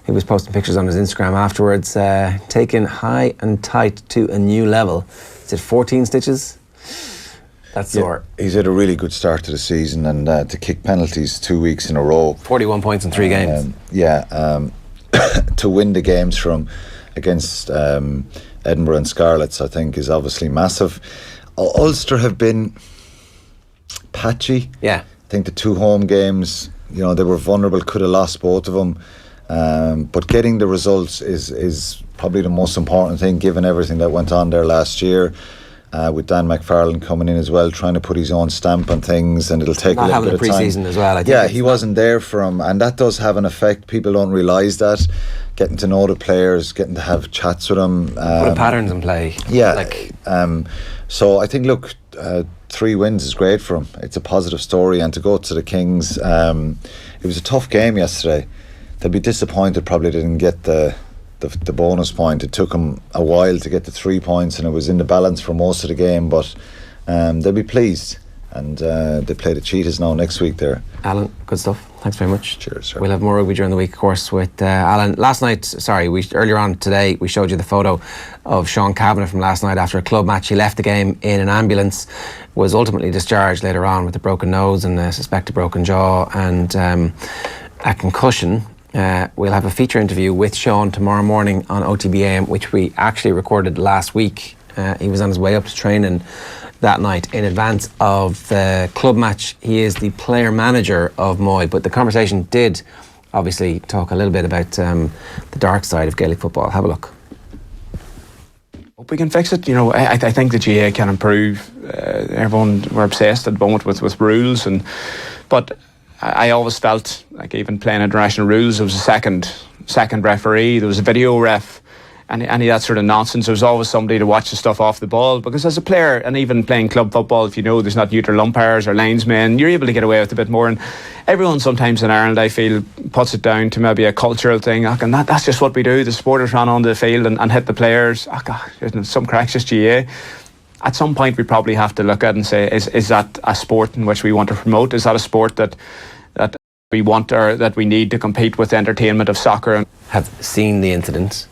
He was posting pictures on his Instagram afterwards, taken high and tight to a new level. Is it 14 stitches? That's sore. He's had a really good start to the season, and to kick penalties 2 weeks in a row. 41 points in 3 games. To win the games against Edinburgh and Scarlets, I think, is obviously massive. Ulster have been patchy. I think the 2 home games, they were vulnerable, could have lost both of them. But getting the results is probably the most important thing, given everything that went on there last year. With Dan McFarlane coming in as well, trying to put his own stamp on things, and it'll take a little bit of time. Not having a pre-season as well, I think. He wasn't there for him, and that does have an effect. People don't realise that. Getting to know the players, getting to have chats with them. Putting patterns in play. So I think, look, 3 wins is great for him. It's a positive story, and to go to the Kings, it was a tough game yesterday. They'll be disappointed probably they didn't get the bonus point. It took them a while to get the 3 points, and it was in the balance for most of the game, but they'll be pleased, and they play the Cheetahs now next week there. Alan, good stuff. Thanks very much. Cheers, sir. We'll have more rugby during the week, of course, with Alan. Earlier on today, we showed you the photo of Sean Kavanagh from last night after a club match. He left the game in an ambulance, was ultimately discharged later on with a broken nose and a suspected broken jaw and a concussion. We'll have a feature interview with Sean tomorrow morning on OTB AM, which we actually recorded last week. He was on his way up to training that night in advance of the club match. He is the player manager of Moy, but the conversation did obviously talk a little bit about the dark side of Gaelic football. Have a look. Hope we can fix it. I think the GAA can improve. Everyone, we're obsessed at the moment with rules, but I always felt like even playing international rules, there was a second referee, there was a video ref, and any of that sort of nonsense. There was always somebody to watch the stuff off the ball, because as a player, and even playing club football, if there's not neutral umpires or linesmen, you're able to get away with a bit more. And everyone sometimes in Ireland, I feel, puts it down to maybe a cultural thing. And that's just what we do. The supporters run onto the field and hit the players. Some cracks, just GAA. At some point we probably have to look at and say, is that a sport in which we want to promote? Is that a sport that we want or that we need to compete with the entertainment of soccer? Have seen the incident.